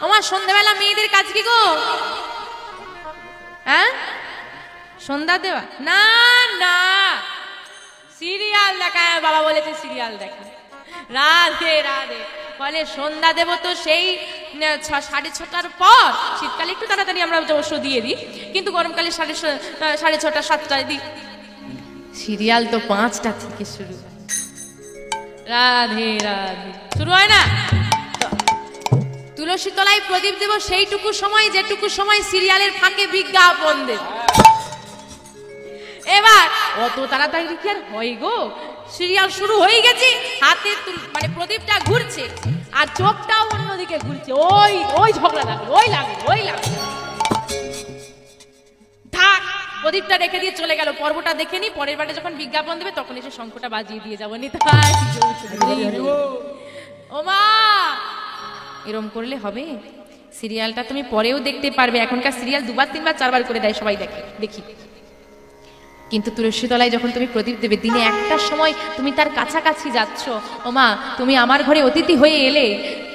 আমার সন্ধ্যাবেলা মেয়েদের কাজ কি গো? হ্যাঁ, সন্ধ্যা দেওয়া? না না, সিরিয়াল দেখা। বাবা বলেছে সিরিয়াল দেখা। রাধে রাধে। বলে সন্ধ্যা দেব তো সেই 6:30টার পর। শীতকালে একটু তাড়াতাড়ি আমরা অবশ্য দিয়ে দিই, কিন্তু গরমকালে 6:30, 7টায় দিই। সিরিয়াল তো 5টা থেকে শুরু। রাধে রাধে। শুরু হয় না? তুলসী তলায় প্রদীপ দেব সেইটুকু সময় যেটুকু সময় সিরিয়ালের ফাঁকে বিজ্ঞাপন দেব। এবার অত তাড়াতাড়ি কি আর হয় গো? সিরিয়াল শুরু হয়ে গেছে, হাতে মানে প্রদীপটা ঘুরছে আর চোখটাও অন্যদিকে ঘুরছে। ওই ওই ঝগড়া লাগলো, ওই লাগলো, ওই লাগলো। থাক, প্রদীপটা রেখে দিয়ে চলে গেল। পর্বটা দেখে নি, পরের বারে যখন বিজ্ঞাপন দেবে তখন এসে শঙ্খটা বাজিয়ে দিয়ে যাবো। ও মা, এরম করলে হবে? সিরিয়ালটা তুমি পরেও দেখতে পারবে। এখনকার সিরিয়াল 2বার 3বার 4বার করে দেয়, সবাই দেখি। কিন্তু তুলসী তলায় যখন তুমি প্রদীপ দেবে, দিনে একটা সময় তুমি তার কাছাকাছি যাচ্ছ। ও মা, তুমি আমার ঘরে অতিথি হয়ে এলে,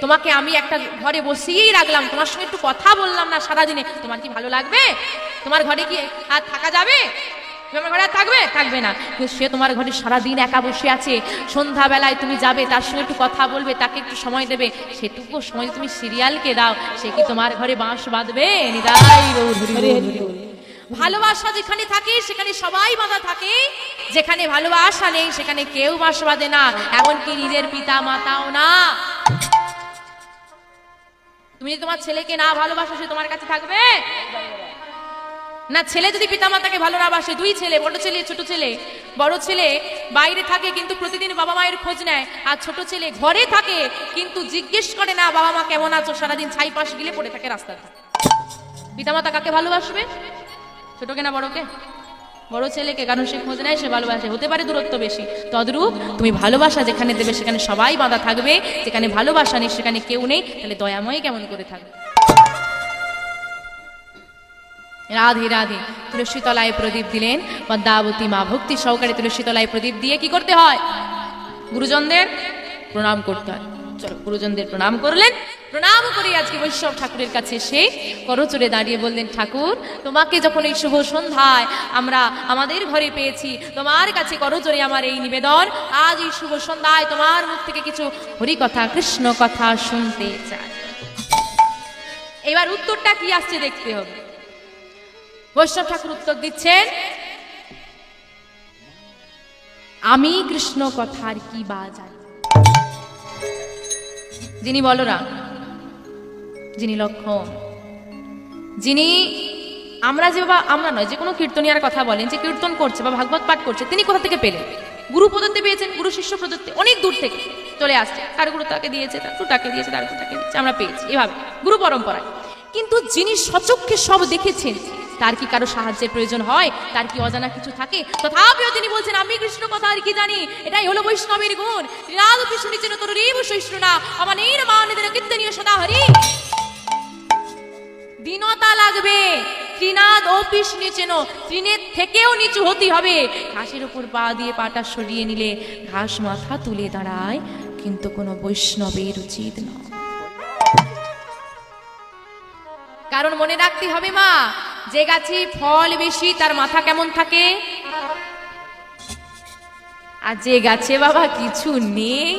তোমাকে আমি একটা ঘরে বসিয়েই রাখলাম, তোমার সঙ্গে একটু কথা বললাম না সারাদিনে, তোমার কি ভালো লাগবে? তোমার ঘরে কি আর থাকা যাবে? তোমার ঘরে আর থাকবে না। সে তোমার ঘরে সারাদিন একা বসে আছে, সন্ধ্যাবেলায় তুমি যাবে, তার সঙ্গে একটু কথা বলবে, তাকে একটু সময় দেবে, সেটুকু সময় তুমি সিরিয়ালকে দাও, সে কি তোমার ঘরে বাঁশ বাঁধবে? নিদাই ভালোবাসা যেখানে থাকে সেখানে সবাই বাঁধা থাকে, যেখানে ভালোবাসা নেই সেখানে কেউ বাঁশ বাঁধে না, এমনকি নিজের পিতা মাতাও না। তুমি যদি তোমার ছেলেকে না ভালোবাসো, সে তোমার কাছে থাকবে না। ছেলে যদি পিতা মাতাকে ভালো না বাসে, 2 ছেলে, বড় ছেলে ছোট ছেলে, বড় ছেলে বাইরে থাকে কিন্তু প্রতিদিন বাবা মায়ের খোঁজ নেয়, আর ছোট ছেলে ঘরে থাকে কিন্তু জিজ্ঞেস করে না বাবা মা কেমন আছো, সারাদিন ছাই পাশ গিলে পড়ে থাকে রাস্তাতে। পিতা মাতা কাকে ভালোবাসবে? ছোটকে না বড়কে? বড় ছেলেকে, কারণ সে খোঁজ নেয়, সে ভালোবাসে। হতে পারে দূরত্ব বেশি, তদ্রূপ তুমি ভালোবাসা যেখানে দেবে সেখানে সবাই বাঁধা থাকবে, যেখানে ভালোবাসা নেই সেখানে কেউ নেই, তাহলে দয়াময় কেমন করে থাকবে? রাধে রাধে। তুলসী তলায় প্রদীপ দিলেন পদ্মাবতী মা। ভক্তি সহকারে তুলসী তলায় প্রদীপ দিয়ে কি করতে হয়? গুরুজনদের প্রণাম করতে হয়। চলো, গুরুজনদের প্রণাম করলেন। প্রণাম করে আজকে বৈষ্ণব ঠাকুরের কাছে এসে করচরে দাঁড়িয়ে বললেন, ঠাকুর, তোমাকে যখন এই শুভ সন্ধ্যায় আমরা আমাদের ঘরে পেয়েছি, তোমার কাছে করচরে আমার এই নিবেদন, আজ এই শুভ সন্ধ্যায় তোমার মুখ থেকে কিছু হরি কথা, কৃষ্ণ কথা শুনতে চাই। এবার উত্তরটা কি আসছে দেখতে হবে। বৈষ্ণব ঠাকুর উত্তর দিচ্ছেন, আমি কৃষ্ণ কথার কি বা জানি। যিনি বলরাম, যিনি লক্ষণ, যিনি আমরা যে বাবা, আমরা নয়, যে কোনো কীর্তনিয়ার কথা বলেন, যে কীর্তন করছে বা ভাগবত পাঠ করছে, তিনি কোথা থেকে পেলেন? গুরু প্রদত্তে পেয়েছেন। গুরু শিষ্য প্রদত্তে অনেক দূর থেকে চলে আসছে। তার গুরু তাকে দিয়েছে, তার গুরু তাকে দিয়েছে, তার গুরু তাকে দিয়েছে, আমরা পেয়েছি এভাবে গুরু পরম্পরায়। কিন্তু যিনি সচক্ষে সব দেখেছেন, তার কি কারো সাহায্যের প্রয়োজন হয়? তার কি অজানা কিছু থাকে? তথাপিও তিনি বলছেন, আমি কৃষ্ণ কথা আর কি জানি। এটাই হলো বৈষ্ণবের গুণ। রাধ কৃষ্ণ নিচে তোর রেব সহিষ্ণুনা আমানের মানদের কীর্তনীয় সদা হরি। দীনতা লাগবে, ত্রিনাদ অপিস নিচেন, তৃণের থেকেও নিচু হতে হবে। ঘাসের উপর পা দিয়ে পাটা সরিয়ে নিলে ঘাস মাথা তুলে দাঁড়ায়, কিন্তু কোনো বৈষ্ণবের উচিত নয়। কারণ মনে রাখতে হবে মা, যে গাছে ফল বেশি তার মাথা কেমন থাকে, আর যে গাছে বাবা কিছু নেই,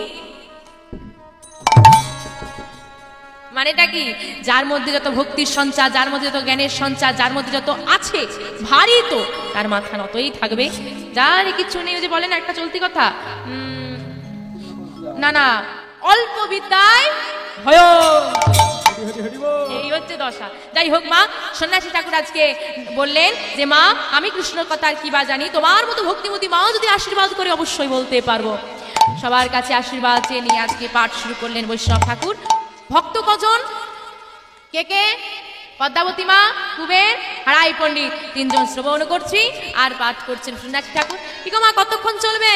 মানেটা কি? যার মধ্যে যত ভক্তির সঞ্চার, যার মধ্যে যত জ্ঞানের সঞ্চার, যার মধ্যে যত আছে ভারী, তো তার মাথা নতই থাকবে। যার কিছু নেই, যে বলে না একটা চলতি কথা, না না অল্প বিদ্যায় ভয়, এই হচ্ছে দশা। যাই হোক মা, সন্ন্যাসী ঠাকুর আজকে বললেন যে মা, আমি কৃষ্ণর কথা আর কি বা জানি, তোমার মতো ভক্তিমতী মা যদি আশীর্বাদ করে অবশ্যই বলতে পারবো। সবার কাছে আশীর্বাদ চেয়ে নিয়ে আজকে পাঠ শুরু করলেন বৈষ্ণব ঠাকুর। ভক্ত কজন? কে কে? পদ্মাবতী মা, কুবের, হারাই পণ্ডিত, 3 জন শ্রবণ করছি আর পাঠ করছেন সন্ন্যাসী ঠাকুর। কি গো মা, কতক্ষণ চলবে?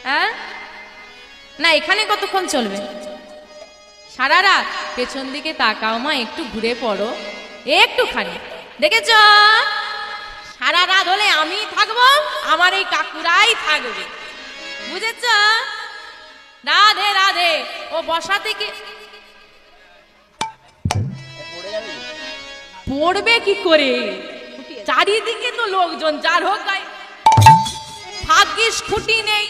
হ্যাঁ না, এখানে কতক্ষণ চলবে? সারা রাত? পেছন দিকে তাকাও মা, একটু ঘুরে পড়ো একটুখানি, দেখেছ? সারা রাত হলে আমি থাকবো, আমার এই কাকুরাই থাকবে, বুঝেছ? রাধে রাধে। ও বসা থেকে পড়বে কি করে? চারিদিকে তো লোকজন, যার হোক গায়ে। ভাগ্যিস খুঁটি নেই,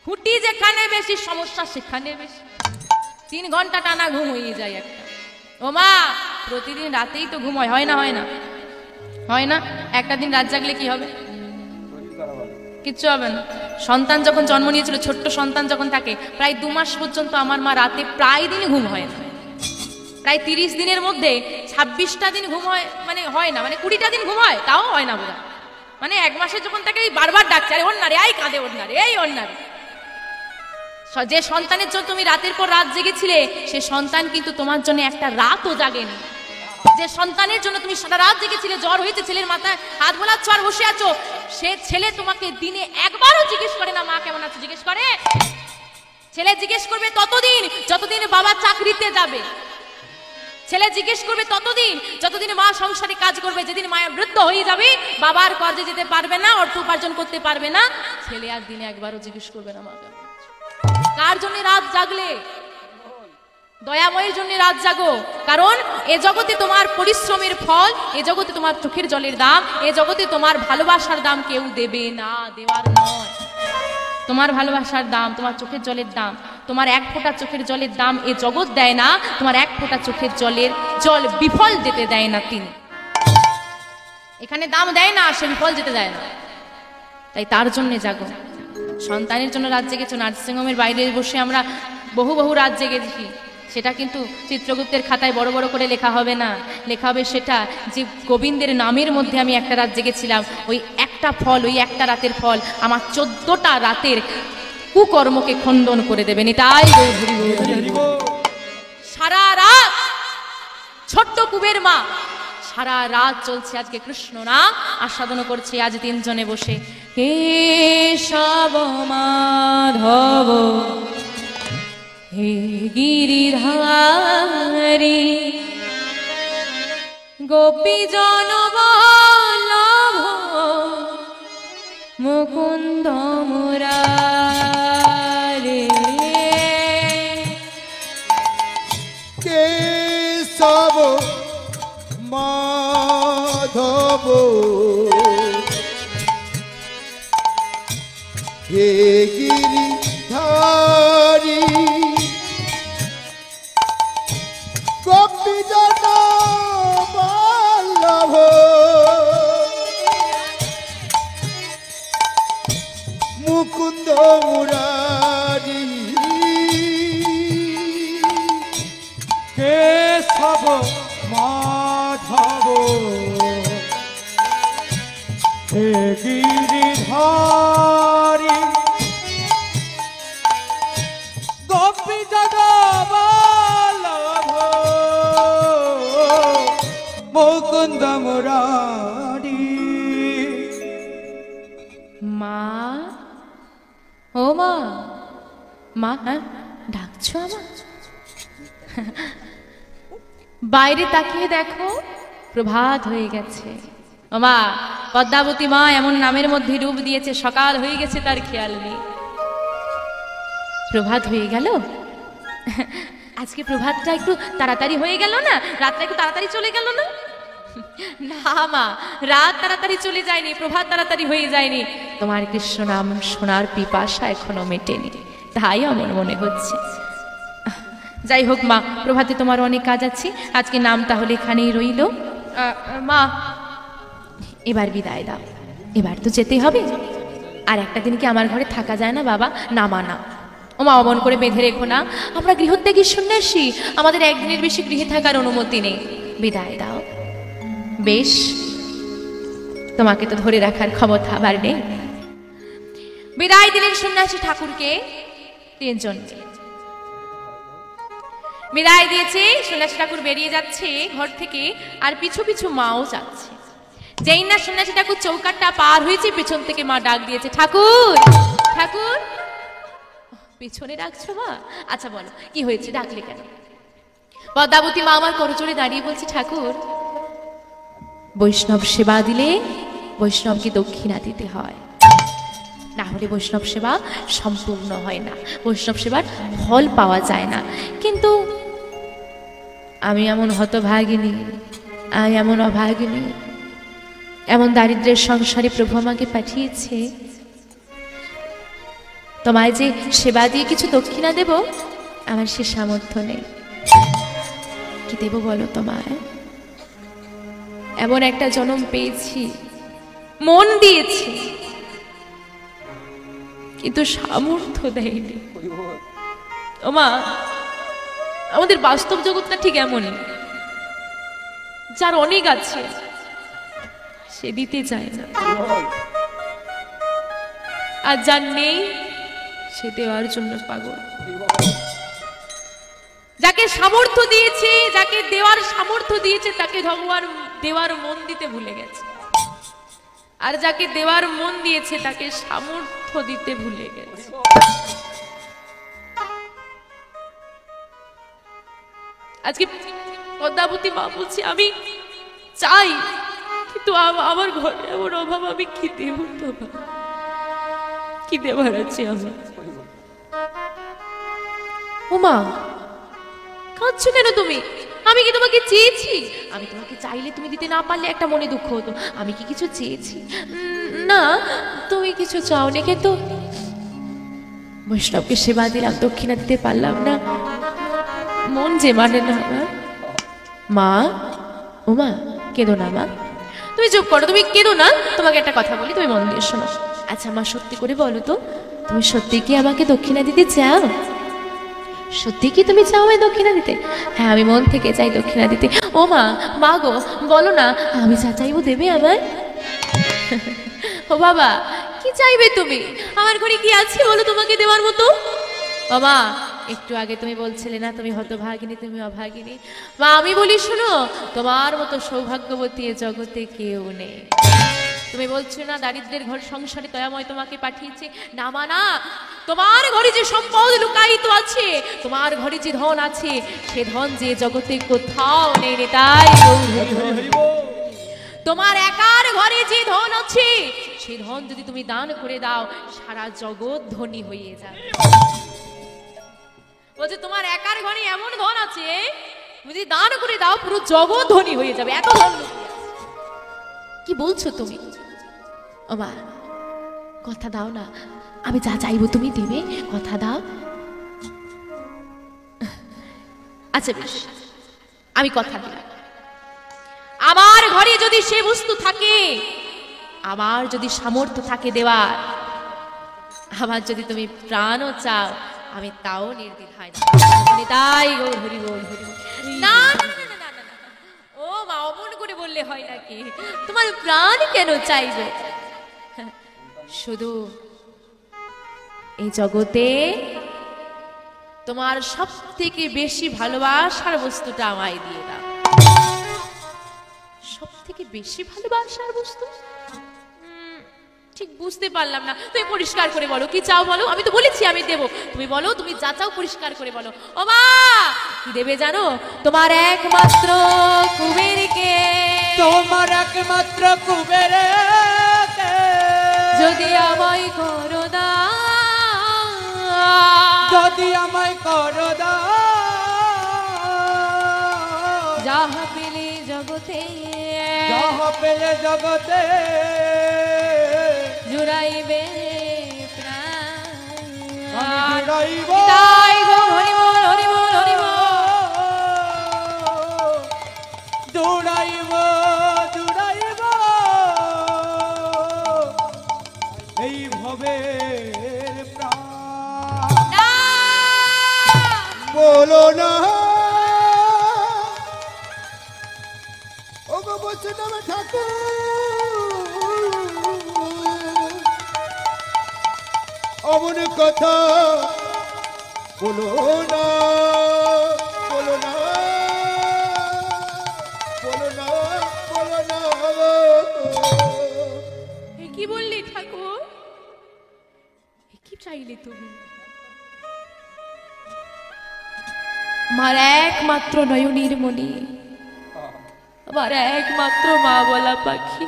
খুঁটি যেখানে বেশি সমস্যা সেখানে বেশি। 3 ঘন্টা টানা ঘুম হয়ে যায় একটা। ও মা, প্রতিদিন রাতেই তো ঘুম হয় না? হয় না? হয় না? একটা দিন রাত জাগলে কি হবে? কিচ্ছু হবে না। সন্তান যখন জন্ম নিয়েছিল, ছোট্ট সন্তান যখন থাকে, প্রায় 2 মাস পর্যন্ত আমার মা রাতে প্রায় দিনই ঘুম হয় না। প্রায় 30 দিনের মধ্যে 26টা দিন ঘুম হয়, মানে হয় না, মানে 20টা দিন ঘুম হয়, তাও হয় না বোধহয়। মানে 1 মাসে যখন তাকে বারবার ডাকছে, আরে ওর না রে, এই কাঁদে, ওর না রে, এই ওর না রে। যে সন্তানের জন্য তুমি রাতের পর রাত জেগেছিলে, সে সন্তান কিন্তু তোমার জন্য একটা রাতও জাগেনি। যে সন্তানের জন্য তুমি সারা রাত জেগেছিলে, জ্বর হয়েছে, ছেলের মাথায় হাত বোলাচ্ছ আর বসে আছো, সে ছেলে তোমাকে দিনে একবারও জিজ্ঞেস করে না মা কেমন আছো? জিজ্ঞেস করে? ছেলে জিজ্ঞেস করবে ততদিন যতদিন বাবা চাকরিতে যাবে। ছেলে জিজ্ঞেস করবে ততদিন যতদিন মা সংসারে কাজ করবে। যেদিন মায়ের বৃদ্ধ হয়ে যাবে, বাবার কাজে যেতে পারবে না, অর্থ উপার্জন করতে পারবে না, ছেলে আর দিনে একবারও জিজ্ঞেস করবে না মা কেমন আছো। কার জন্য রাত জাগলে? দয়াময়ের জন্য রাত জাগো। কারণ এ জগতে তোমার পরিশ্রমের ফল, এ জগতে তোমার চোখের জলের দাম, এ জগতে তোমার ভালোবাসার দাম কেউ দেবে না, দেওয়ার নয়। তোমার ভালোবাসার দাম, তোমার চোখের জলের দাম, তোমার 1 ফোঁটা চোখের জলের দাম এ জগৎ দেয় না। তোমার 1 ফোঁটা চোখের জল বিফল যেতে দেয় না তিনি। এখানে দাম দেয় না, সে বিফল যেতে দেয় না। তাই তার জন্য জাগো। সন্তানের জন্য রাত জেগেছো, নার্সিংহোমের বাইরে বসে আমরা বহু বহু রাত জেগেছি। সেটা কিন্তু চিত্রগুপ্তের খাতায় বড় বড় করে লেখা হবে না, লেখা হবে সেটা যে গোবিন্দের নামের মধ্যে আমি একটা রাত জেগেছিলাম। ওই একটা ফল, ওই একটা রাতের ফল আমার 14টা রাতের কুকর্মকে খণ্ডন করে দেবেন। তাই সারা রাত ছোট্ট কুবের মা সারা রাত চলছে আজকে কৃষ্ণ নাম আস্বাদন করছে। আজ 3 জনে বসে কেশব মাধব হে গিরিধারী গোপী জনবল্লভ মুকুন্দ মুরারে কেশব মাধব হে গিরিধারী গোপী জনবল্লভ মুকুন্দ মুরারি কেশব মাধব হে গিরিধারী গোপী জনবল্লভ মুকুন্দ মুরারি। মা, ও মা, মা, হ্যাঁ ডাকছো আমার? বাইরে তাকিয়ে দেখো, প্রভাত হয়ে গেছে। ও মা, পদ্মাবতী মা এমন নামের মধ্যে রূপ দিয়েছে, সকাল হয়ে গেছে তার খেয়াল নেই। প্রভাত হয়ে গেল। আজকে প্রভাতটা একটু তাড়াতাড়ি হয়ে গেল না? রাতটা একটু তাড়াতাড়ি চলে গেল না? না মা, রাত তাড়াতাড়ি চলে যায়নি, প্রভাত তাড়াতাড়ি হয়ে যায়নি। তোমার কৃষ্ণ নাম শোনার পিপাসা এখনো মেটেনি, তাই আমার মনে হচ্ছে। যাই হোক মা, প্রভাতে তোমার অনেক কাজ আছে, আজকে নাম তাহলে এখানেই রইল। মা, এবার বিদায় দাও, এবার তো যেতে হবে। আর একটা দিন কি আমার ঘরে থাকা যায় না বাবা? না মা না, ও মা অমন করে বেঁধে রেখো না। আমরা গৃহত্যাগী সন্ন্যাসী, আমাদের একদিনের বেশি গৃহে থাকার অনুমতি নেই। বিদায় দাও। বেশ, তোমাকে তো ধরে রাখার ক্ষমতা আবার নেই। বিদায় দিলেন সন্ন্যাসী ঠাকুরকে 3 জনকে। বিদায় দিয়েছে, সন্ন্যাসী ঠাকুর বেরিয়ে যাচ্ছে ঘর থেকে, আর পিছু পিছু মাও যাচ্ছে। যেই না সন্ন্যাসী ঠাকুর চৌকাটটা পার হয়েছে, পেছন থেকে মা ডাক দিয়েছে, ঠাকুর ঠাকুর। পিছনে ডাকছো মা? আচ্ছা বলো কি হয়েছে, ডাকলে কেন? পদ্মাবতী মা আমার করজোড়ে দাঁড়িয়ে বলছে, ঠাকুর বৈষ্ণব সেবা দিলে বৈষ্ণবকে দক্ষিণা দিতে হয়, না হলে বৈষ্ণব সেবা সম্পূর্ণ হয় না, বৈষ্ণব সেবার ফল পাওয়া যায় না। কিন্তু আমি এমন হতভাগিনী, আমি এমন অভাগিনী, এমন দারিদ্র্যের সংসারে প্রভু আমাকে পাঠিয়েছে, তোমায় যে সেবা দিয়ে কিছু দক্ষিণা দেব, আমার সে সামর্থ্য নেই। কি দেব বলো তোমায়? এমন একটা জন্ম পেয়েছি, মন দিয়েছি, কিন্তু সামর্থ্য দেয়নি। ওমা, আমাদের বাস্তব জগৎটা ঠিক এমনই, যার অনেক আছে সে দিতে চায় না, আর যার নেই সে দেওয়ার জন্য পাগল। যাকে সামর্থ্য দিয়েছে, যাকে দেওয়ার সামর্থ্য দিয়েছে, তাকে ভগবান দেওয়ার মন দিতে ভুলে গেছে, আর যাকে দেওয়ার মন দিয়েছে তাকে সামর্থ্য দিতে ভুলে গেছে। আজকে পদ্মাবতী মা বলছে, আমি চাই, কিন্তু আমার ঘরে এমন অভাব, আমি কি দেব তোমার? কি দেবার আছে আমার? ওমা, কাঁদছো কেন তুমি? আমি কি তোমাকে চেয়েছি? আমি তোমাকে চাইলে তুমি দিতে না পারলে একটা মনে দুঃখ হতো। আমি কি কিছু চেয়েছি? না, তুমি কিছু চাওনি, কিন্তু বৈষ্ণবকে সেবা দিলাম, দক্ষিণা দিতে পারলাম না, মন যে মানে না আমার। মা, ও মা, কেঁদো না মা, তুমি চুপ করো, তুমি কেঁদো না। তোমাকে একটা কথা বলি, তুমি মন দিয়ে শোনো। আচ্ছা মা, সত্যি করে বলো তো, তুমি সত্যি কি আমাকে দক্ষিণা দিতে চাও? সত্যি কি তুমি চাও আমায় দক্ষিণা দিতে? হ্যাঁ, আমি মন থেকে চাই দক্ষিণা দিতে। ও মা, মা গো, বলো না, আমি যা চাইবো দেবে আমায়? ও বাবা, কি চাইবে তুমি? আমার ঘরে কি আছে বলো তোমাকে দেওয়ার মতো? বাবা, একটু আগে তুমি বলছিলে না তুমি হতভাগিনী, তুমি অভাগিনী। মা, আমি বলি শোনো, তোমার মতো সৌভাগ্যবতী এ জগতে কেউ নেই। তুমি বলছো না দারিদ্রের ঘর সংসারে দয়াময় তোমাকে পাঠিয়েছে। না মা না, তোমার ঘরে যে সম্পদ লুকায়িত আছে, তোমার ঘরে যে ধন আছে, সে ধন যে জগতে কোথাও নেই রে। তাই তোমার একার ঘরে যে ধন আছে, সেই ধন যদি তুমি দান করে দাও, সারা জগৎ ধনী হয়ে যাবে। বলছে তোমার একার ঘরে এমন ধন আছে, তুমি যদি দান করে দাও পুরো জগৎ ধনী হয়ে যাবে, এত ধন। কি বলছো তুমি? ও মা, কথা দাও না, আমি যা চাইবো তুমি দেবে, কথা দাও। আচ্ছা বেশ, আমি কথা দিলাম, আমার ঘরে যদি সে বস্তু থাকে, আমার যদি সামর্থ্য থাকে দেওয়ার, আমার যদি তুমি প্রাণও চাও, আমি তাও নির্দ্বিধায় তাই গো। হরি বল, হরি বল। না না না না না, ও মা, অমন করে বললে হয় নাকি? তোমার প্রাণ কেন চাইবে? শুধু এই জগতে তোমার সব থেকে বেশি ভালোবাসার বস্তুটা আমায় দিয়ে দাও। সব থেকে বেশি ভালোবাসার বস্তু? ঠিক বুঝতে পারলাম না, তুমি পরিষ্কার করে বলো, কি চাও বলো। আমি তো বলেছি আমি দেব, তুমি বলো, তুমি যা চাও পরিষ্কার করে বলো। ও মা, কি দেবে জানো? তোমার একমাত্র কুবেরকে, তোমার একমাত্র কুবেরকে যদি আমায় করো দাও, যদি আমায় করো দাও, যাহা পেলে জগতে, যাহা পেলে জগতে জুড়াইবে প্রাণ। আমি জুড়াইব। তাই গো, হরি বল, হরি বল, হরি বল। জুড়াইব, জুড়াইব এই ভবের প্রাণ। না, বলো না ও গো বৈষ্ণব ঠাকুর, অমন কথা বলো না, বলো না, বলো না, বলো না। এ কি বললি ঠাকুর? এ কি চাইলে তুমি? আমার একমাত্র নয়নীর মণি, আমার একমাত্র মা বলা পাখি,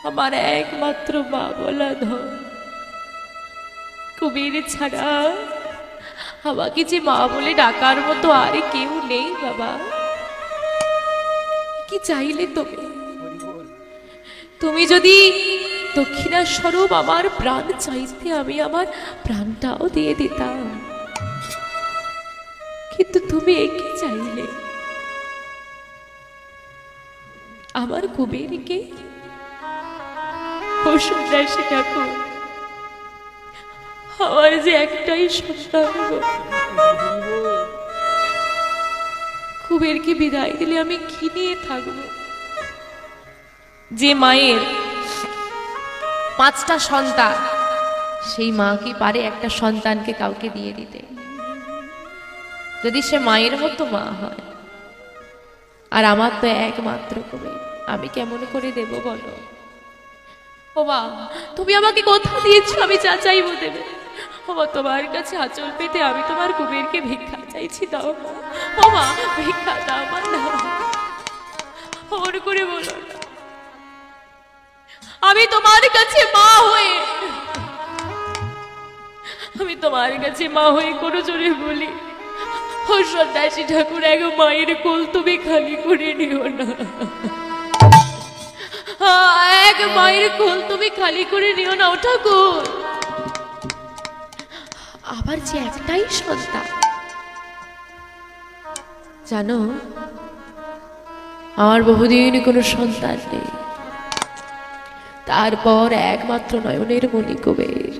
আমার একমাত্র মা বলা ধন, কুবের ছাড়া আমাকে যে মা বলে ডাকার মতো আর কেউ নেই বাবা। কি চাইলে তুমি? তুমি যদি দক্ষিণা স্বরূপ আমার প্রাণ চাইতে, আমি আমার প্রাণটাও দিয়ে দিতাম, কিন্তু তুমি কি চাইলে? আমার কুবেরকে। ও সন্ন্যাসী ঠাকুর, আমার যে একটাই সন্তান, কুবেরকে বিদায় দিলে আমি কি নিয়ে থাকবো? যে মায়ের 5টা সন্তান, সেই মা কি পারে একটা সন্তানকে কাউকে দিয়ে দিতে? যদি সে মায়ের মতো মা হয়, আর আমার তো একমাত্র কুবের, আমি কেমন করে দেব বলো? ও মা, তুমি আমাকে কথা দিয়েছো আমি যা চাইবো দেবে। ও মা, তোমার কাছে আঁচল পেতে আমি তোমার কুবেরকে ভিক্ষা চাইছি, দাও মা। ও মা, ভিক্ষা দাও মা, দাও। ওর করে বলো না, আমি তোমার কাছে মা হয়ে, আমি তোমার কাছে মা হয়ে কোনো জোরে বলি, ও সন্ন্যাসী ঠাকুর, এক মায়ের কোল তুমি খালি করে নিও না। এক মায়ের কোল তুমি খালি করে নিও না ও ঠাকুর। আবার যে একটাই সন্তান, জানো আমার বহুদিন কোনো সন্তান নেই, তারপর একমাত্র নয়নের মণি কুবের,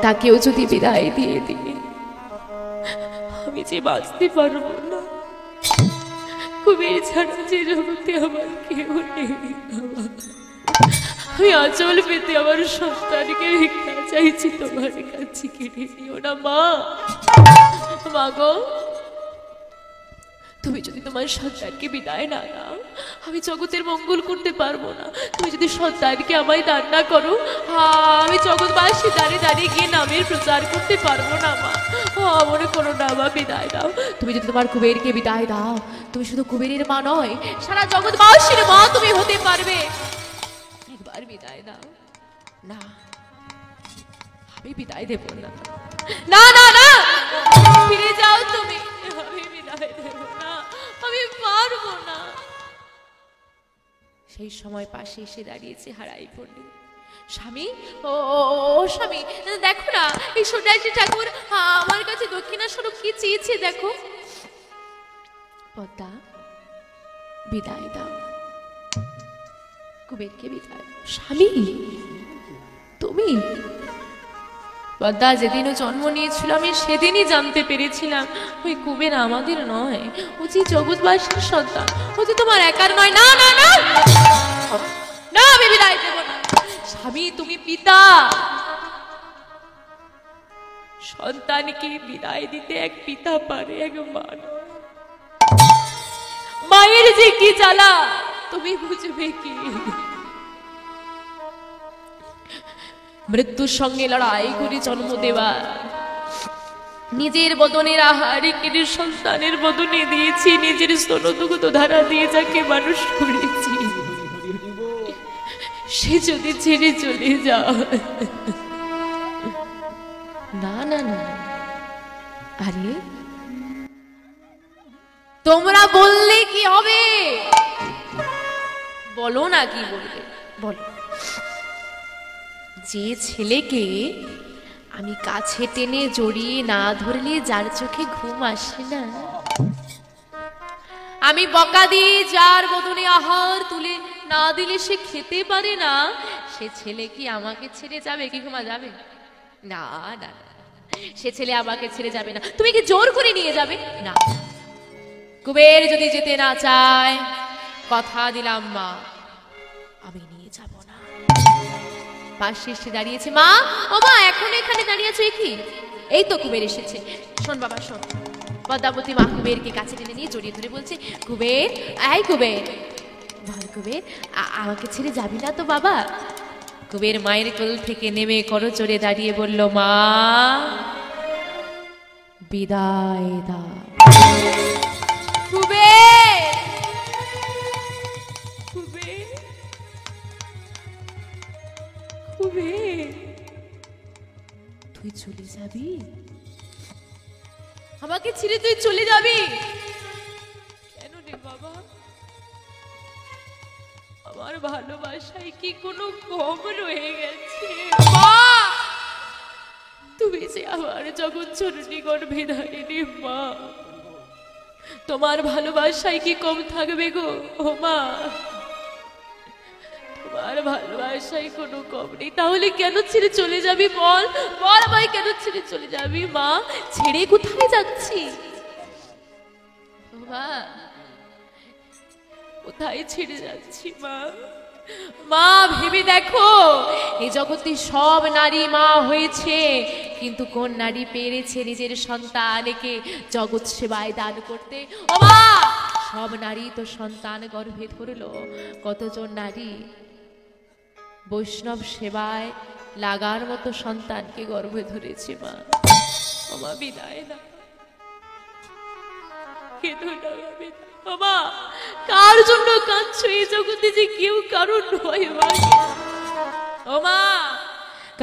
তাকেও যদি বিদায় দিয়ে দিই আমি যে বাঁচতে পারবো না। কুবের ছাড়া যে জগতে আমার কেউ নেই। আমি আঁচল পেতে আমার সন্তানকে ভিক্ষা চাইছি, তোমার কাছে কেড়ে নিও না মা। মা গো, তুমি যদি তোমার সন্তানকে বিদায় না দাও, আমি জগতের মঙ্গল করতে পারবো না। তুমি যদি সন্তানকে আমায় দান না করো, আমি জগৎবাসী দাঁড়িয়ে দাঁড়িয়ে গিয়ে নামের প্রচার করতে পারবো না মা। মনে করো না মা, বিদায় দাও। তুমি যদি তোমার কুবেরকে বিদায় দাও, তুমি শুধু কুবেরের মা নয়, সারা জগৎবাসীর মা তুমি হতে পারবে। একবার বিদায় দাও না, আমি বিদায় দেব না। না না না, ফিরে যাও তুমি, আমি বিদায় দেব না, আমি পারবো না। সেই সময় পাশে এসে দাঁড়িয়েছে হারাই পণ্ডিত। স্বামী, ও স্বামী, দেখো না এই সন্ন্যাসী ঠাকুর আমার কাছে দক্ষিণা স্বরূপ কি চেয়েছে দেখো। পদ্মা, বিদায় দাও, কুবেরকে বিদায়। স্বামী, তুমি? পদ্মা, যেদিনও জন্ম নিয়েছিল আমি সেদিনই জানতে পেরেছিলাম ওই কুবের আমাদের নয়, ও যে জগৎবাসীর সন্তান, ও যে তোমার একার নয়। না না না না, আমি বিদায় দেব না। স্বামী, তুমি পিতা, সন্তানকে বিদায় দিতে এক পিতা পারে, এক মা। মায়ের যে কি জ্বালা তুমি বুঝবে কি? মৃত্যুর সঙ্গে লড়াই করে জন্ম দেওয়া, নিজের বদনের আহারে কেটে সন্তানের বদনে দিয়েছি, নিজের স্তনদুগ্ধ ধারা দিয়ে যাকে মানুষ করেছি, সে যদি ছেড়ে চলে যায়। না না না, আরে তোমরা বললে কি হবে? বলো না, কি বলবে বলো। যে ছেলেকে আমি কাছে টেনে জড়িয়ে না ধরলে যার চোখে ঘুম আসে না, আমি বকা দিয়ে যার বদনে আহার তুলে না দিলে সে খেতে পারে না, সে ছেলে কি আমাকে ছেড়ে যাবে? কি ঘুমা যাবে? না না, সে ছেলে আমাকে ছেড়ে যাবে না। তুমি কি জোর করে নিয়ে যাবে? না। কুবের যদি যেতে না চায়, কথা দিলাম মা, আমি নিয়ে যাব না। পাশে এসে দাঁড়িয়েছে মা। ও মা, এখন এখানে দাঁড়িয়েছো কি? এই তো কুবের এসেছে। শোন বাবা শোন। পদ্মাবতী মা কুবেরকে কাছে টেনে নিয়ে জড়িয়ে ধরে বলছে, কুবের, এই কুবের, বল কুবের, আমাকে ছেড়ে যাবি না তো বাবা? কুবের মায়ের কোল থেকে নেমে করচড়ে দাঁড়িয়ে বলল, মা বিদায় দাও। কুবের, কুবের, কুবের, তুই চলে যাবি? আমাকে ছেড়ে তুই চলে যাবি কেন রে বাবা? আমার ভালোবাসায় কি কোনো কম রয়ে গেছে? মা, তুমি যে আমার জগৎ জননী গর্ভে ধারিণী মা, তোমার ভালোবাসায় কি কম থাকবে গো? ও মা, তোমার ভালোবাসায় কোনো কম নেই, তাহলে কেন ছেড়ে চলে যাবি? বল বল আমায়, কেন ছেড়ে চলে যাবি? মা, ছেড়ে কোথায় যাচ্ছি? ও মা, কোথায় ছেড়ে যাচ্ছি মা? মা, ভেবে দেখো, এই জগতে সব নারী মা হয়েছে, কিন্তু কোন নারী পেরেছে নিজের সন্তানকে জগৎ সেবায় দান করতে? ও মা, সব নারী তো সন্তান গর্ভে ধরলো, কতজন নারী বৈষ্ণব সেবায় লাগার মতো সন্তানকে গর্ভে ধরেছে মা। ও মা, বিদায় না, কেঁদো না বিদায়। ও মা, কার জন্য কাঁদছো? এই জগতে যে কেউ কারণ নয় মা। ও মা,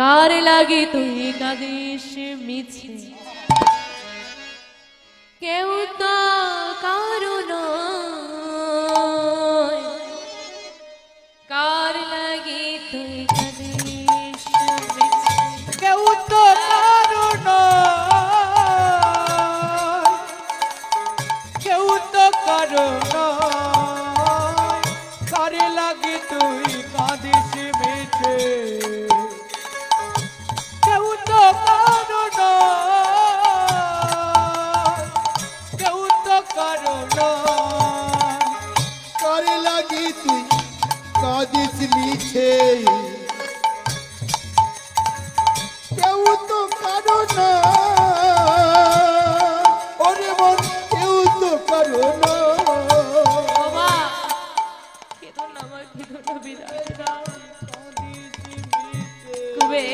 কার লাগে তুই কাঁদিস মিছে? কেউ তো কারণ, কার লাগে তুই কাঁদিস মিছে? কেউ তো কারণ, কেউ তো কারণ, কারে লাগে তুই কাঁদিস মিছে? কেউ তো কারণ, কেউ তো কারণ, কারে লাগে তুই কাঁদিস মিছে? কেউ তো কারণ, ওরে মন, কেউ তো কারণ। বাবা, কেঁদো না আমার, কেঁদো না, বিদায় দাও। কবে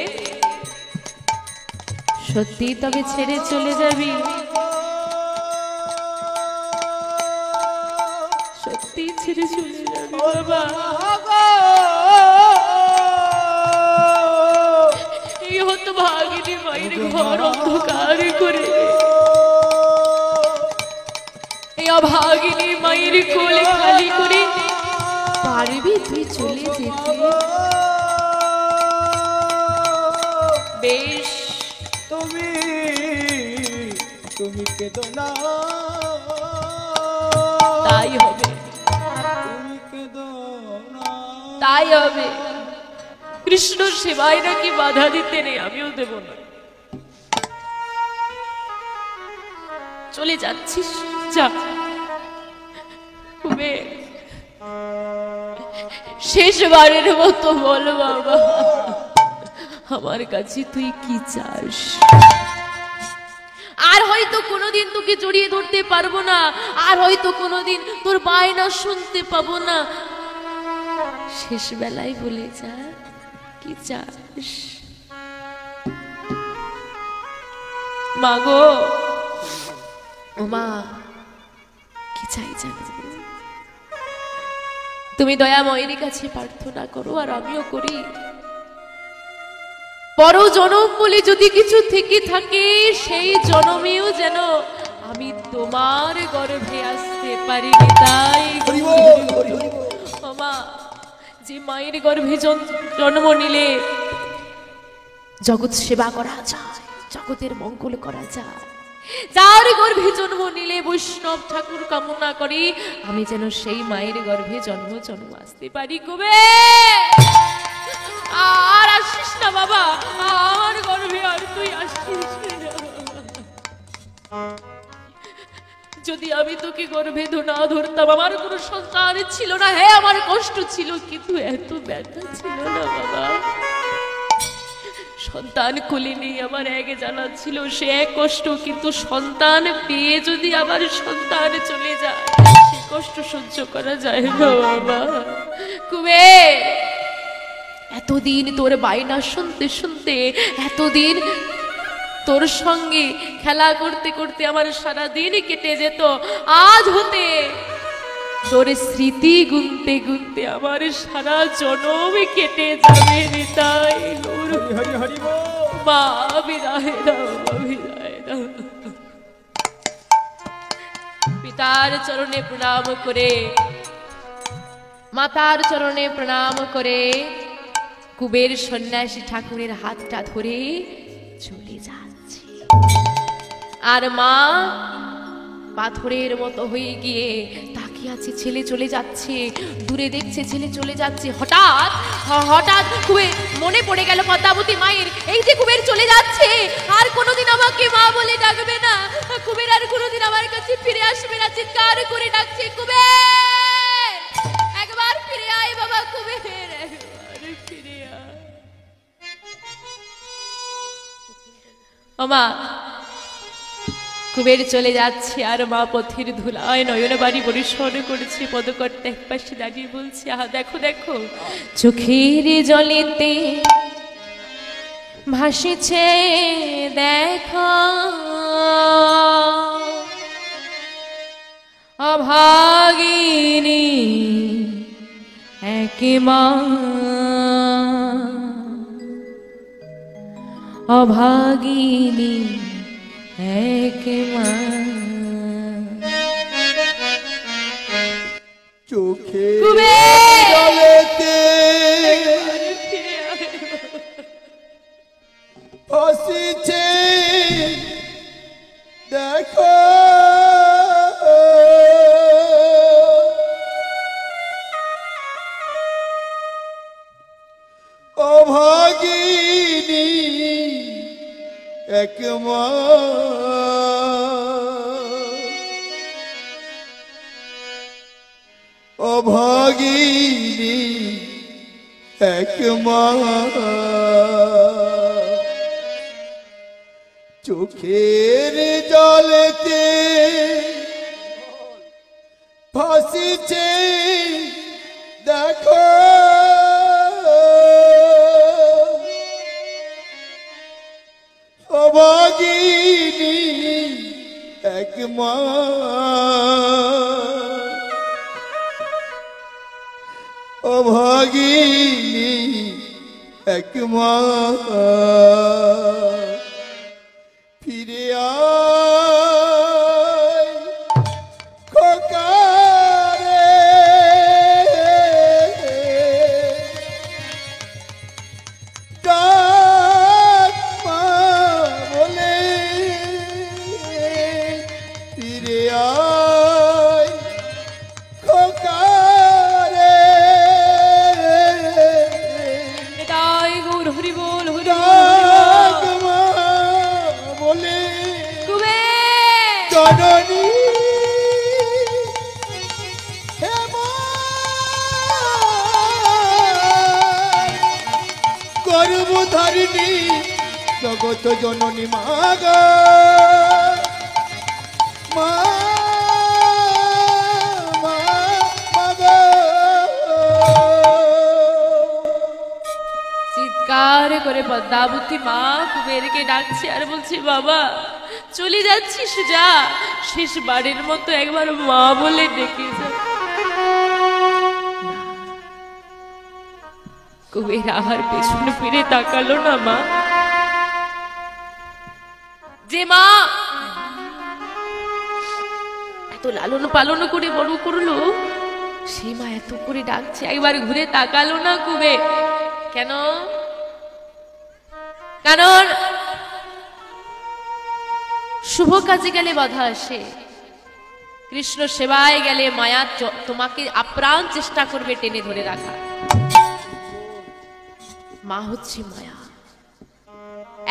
সত্যি তবে ছেড়ে চলে যাবি? সত্যি ছেড়ে চলে যাবি বাবা? এই হতো ভাগিনী মায়ের ঘর অন্ধকার করে, এই অভাগিনী মায়ের কোলে খালি করে পারবি তুই চলে যেতে? বেশ, তুমি কেঁদো না, তাই হবে, তুমি কেঁদো না, তাই হবে। কৃষ্ণ সেবায় নাকি বাধা দিতে নেই, আমিও দেব না। চলে যাচ্ছিস, যা। কুবের, শেষবারের মতো বল বাবা, আমার কাছে তুই কি চাস? আর হয়তো কোনোদিন তোকে জড়িয়ে ধরতে পারবো না, আর হয়তো কোনোদিন তোর বায়না শুনতে পাবো না, শেষ বেলায় বলে যা কি চাস? মাগো, ও মা, কি চাই জানো? তুমি দয়াময়ের কাছে প্রার্থনা করো, আর আমিও করি, পর জনম বলে যদি কিছু থেকে থাকে, সেই জনমেও যেন আমি তোমার গর্ভে আসতে পারি। তাই ও মা, যে মায়ের গর্ভে জন্ম নিলে জগৎ সেবা করা যায়, জগতের মঙ্গল করা যায়, যার গর্ভে জন্ম নিলে বৈষ্ণব ঠাকুর কামনা করি, আমি যেন সেই মায়ের গর্ভে জন্ম আসতে পারি। কবে আর আসিস না বাবা, আমার গর্ভে আর তুই আসিস না। যদি আমি তোকে গর্ভে না ধরতাম, আমার কোনো সন্তান ছিল না। হ্যাঁ, আমার কষ্ট ছিল, কিন্তু এত ব্যথা ছিল না বাবা। সন্তান কোলে নেই, আমার এক জ্বালা ছিল, সে এক কষ্ট, কিন্তু সন্তান পেয়ে যদি আমার সন্তান চলে যায়, সে কষ্ট সহ্য করা যায় না বাবা। কুবের, এতদিন তোর বায়না শুনতে শুনতে, এতদিন তোর সঙ্গে খেলা করতে করতে আমার সারা দিন কেটে যেত, আজ হতে তোর স্মৃতি গুনতে গুনতে আমার সারা জনম কেটে যাবে। নিতাই গৌর হরি হরি বল। মা, বিদায় দাও, বিদায় দাও। পিতার চরণে প্রণাম করে, মাতার চরণে প্রণাম করে কুবের সন্ন্যাসী ঠাকুরের হাতটা ধরে চলে যাচ্ছে। আর মা পাথরের মতো হয়ে গিয়ে তাকিয়ে আছে, ছেলে চলে যাচ্ছে, দূরে দেখছে ছেলে চলে যাচ্ছে। হঠাৎ হঠাৎ কুবের মনে পড়ে গেল পদ্মাবতী মায়ের, এই যে কুবের চলে যাচ্ছে আর কোনোদিন আমাকে মা বলে ডাকবে না, কুবের আর কোনোদিন আমার কাছে ফিরে আসবে না। চিৎকার করে ডাকছে, কুবের একবার ফিরে আয় বাবা, কুবের একবার ফিরে আয়। মা কুবের চলে যাচ্ছে আর মা পথের ধুলায় নয়ন বাড়ি পরিসর করেছে। পদকর্তা এক পাশে দাঁড়িয়ে বলছে, আহা দেখো দেখো, চোখের জলেতে ভাসিছে দেখো অভাগিনী এক মা, অভাগিনী এক মা। চোখে জলেতে ভাসিছে দেখো অভাগিনী এক মা, অভাগিনী এক মা। চোখের জলেতে ভাসিছে দেখো অভাগিনী এক মা, অভাগিনী এক মা। ফিরে আয় খোকা রে, ডাক মা বলে ফিরে আয় খোকা রে, তাই গৌর হরি বল হরি ডাক মা বলে কুবের জননী হে মা, গর্ভধারিণী জগত জননী মা গো, মা মা মা গো। চিৎকার করে পদ্মাবতী মা কুবেরকে ডাকছে আর বলছে, বাবা চলে যাচ্ছিস যা, শেষবারের মতো একবার মা বলে ডেকে যা। কুবের আর পেছনে ফিরে তাকালো না। মা যে মা এত লালন পালন করে বড় করলো, সেই মা এত করে ডাকছে, একবার ঘুরে তাকালো না কুবের। কেন? কারণ শুভ কাজে গেলে বাধা আসে, কৃষ্ণ সেবায় গেলে মায়া তোমাকে আপ্রাণ চেষ্টা করবে টেনে ধরে রাখা। মা হচ্ছে মায়া।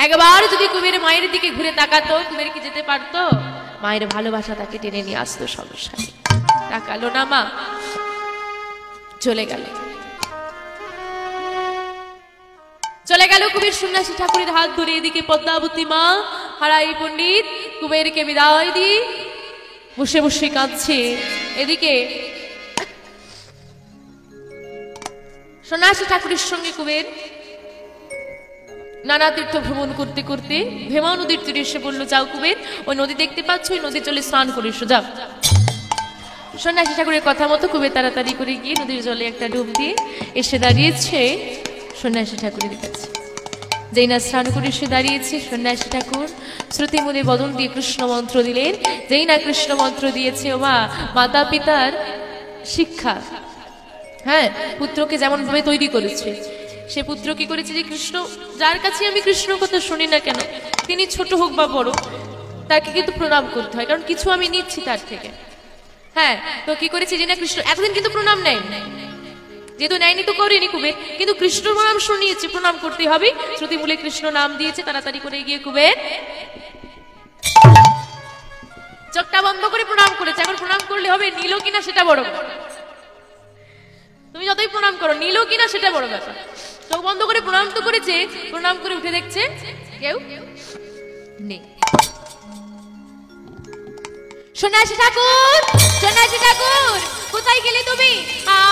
একবার যদি কুবের মায়ের দিকে ঘুরে তাকাতো, কুবের কি যেতে পারতো? মায়ের ভালোবাসা তাকে টেনে নিয়ে আসতো সংসারে। তাকালো না মা, চলে গেল। চলে গেল কুবের সন্ন্যাসী ঠাকুরের হাত ধরে। এদিকে পদ্মাবতী মা হারাই পণ্ডিত কুবেরকে বিদায় দিয়ে বসে বসে কাঁদছে। এদিকে সন্ন্যাসী ঠাকুরের সঙ্গে কুবের নানা তীর্থ ভ্রমণ করতে করতে ভেমা নদীর তীরে এসে বললো, যাও কুবের, ওই নদী দেখতে পাচ্ছ, ওই নদী চলে স্নান করিস, যাও। সন্ন্যাসী ঠাকুরের কথা মতো কুবের তাড়াতাড়ি করে গিয়ে নদীর জলে একটা ডুব দিয়ে এসে দাঁড়িয়েছে সন্ন্যাসী ঠাকুরের কাছে। যেই না স্নান করে এসে দাঁড়িয়েছে সন্ন্যাসী ঠাকুর শ্রুতিমূলে বদন দিয়ে কৃষ্ণ মন্ত্র দিলেন। যেই না কৃষ্ণ মন্ত্র দিয়েছে ও মা, মাতা পিতার শিক্ষা, হ্যাঁ, পুত্রকে যেমন ভাবে তৈরি করেছে, সে পুত্র কি করেছে যে কৃষ্ণ, যার কাছে আমি কৃষ্ণ কথা শুনি না কেন, তিনি ছোট হোক বা বড়, তাকে কিন্তু প্রণাম করতে হয়, কারণ কিছু আমি নিচ্ছি তার থেকে। হ্যাঁ, তো কি করেছে যে না কৃষ্ণ এতদিন কিন্তু প্রণাম নেয়, যেহেতু নেয়নি তো করেনি কুবের, কিন্তু কৃষ্ণ নাম শুনিয়েছে, প্রণাম করতে হবে। শ্রুতিমূলে কৃষ্ণ নাম দিয়েছে, তাড়াতাড়ি করে গিয়ে কুবের চোখটা বন্ধ করে প্রণাম করেছে। এখন প্রণাম করলে হবে, নিল কিনা সেটা বড় ব্যাপার। তুমি যতই প্রণাম করো, নিল কিনা সেটা বড় ব্যাপার। চোখ বন্ধ করে প্রণাম তো করেছে, প্রণাম করে উঠে দেখছে কেউ নেই। সন্ন্যাসী ঠাকুর, সন্ন্যাসী ঠাকুর, কোথায় গেলে তুমি?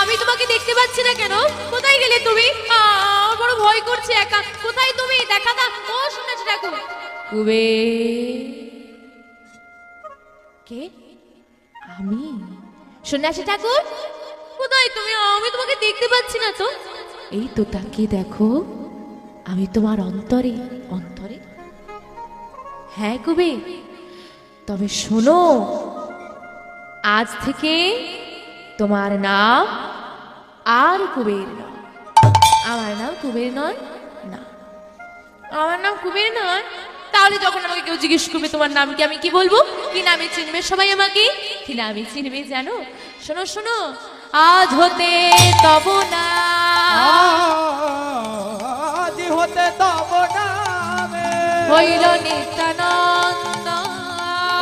আমি তোমাকে দেখতে পাচ্ছি না কেন, কোথায় গেলে তুমি? আমার বড় ভয় করছে একা, কোথায় তুমি? দেখা দাও। ও সন্ন্যাসী ঠাকুর। কুবের। কে? আমি? সন্ন্যাসী ঠাকুর কোথায় তুমি? আমি তোমাকে দেখতে পাচ্ছি না তো। এই তো তাকিয়ে দেখো, আমি তোমার অন্তরে। অন্তরে? হ্যাঁ কুবের, তবে শোনো, আজ থেকে তোমার নাম আর কুবের নয়। আমার নাম কুবের নয়? না, আমার নাম কুবের নয়। তাহলে যখন আমাকে কেউ জিজ্ঞেস করবে তোমার নাম কি, আমি কি বলবো? কি নামে চিনবে সবাই আমাকে? কি নামে চিনবে জানো? শোনো শোনো, আজ হতে তব না, আজ হতে তব নামে হইল নিত্যানন্দ,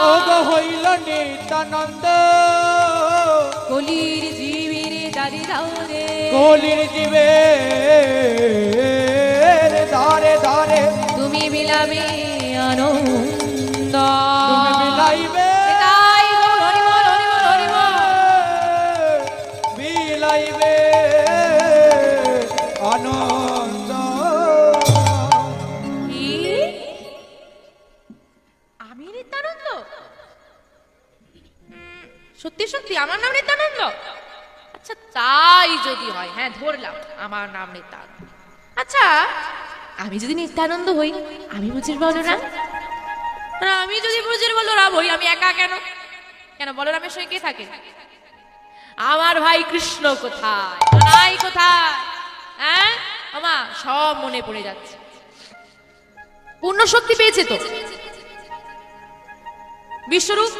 ও গো হইল নিত্যানন্দ, কলির জীবের দাঁড়ি দাও রে, কলির জীবে দারে দারে তুমি বিলাবে আনন্দ, তুমি বিলাইবে, তাই গৌর হরি বল, হরি বল, হরি বল। বিলাইবে আনন্দ। কি? আমি নিত্যানন্দ? সত্যি সত্যি আমার নাম নিত্যানন্দ? আচ্ছা তাই যদি হয়, হ্যাঁ ধরলাম আমার নাম নিত্যানন্দ। আচ্ছা আমি যদি নিত্যানন্দ হই, আমি বুঝির বলরাম? আমি যদি বুঝির বলরাম হই, আমি একা কেন? কেন বলরামের সঙ্গে কে থাকে? আমার ভাই কৃষ্ণ কোথায়, কানাই কোথায়? হ্যাঁ আমা সব মনে পড়ে যাচ্ছে। পূর্ণ শক্তি পেয়েছে তো বিশ্বরূপ।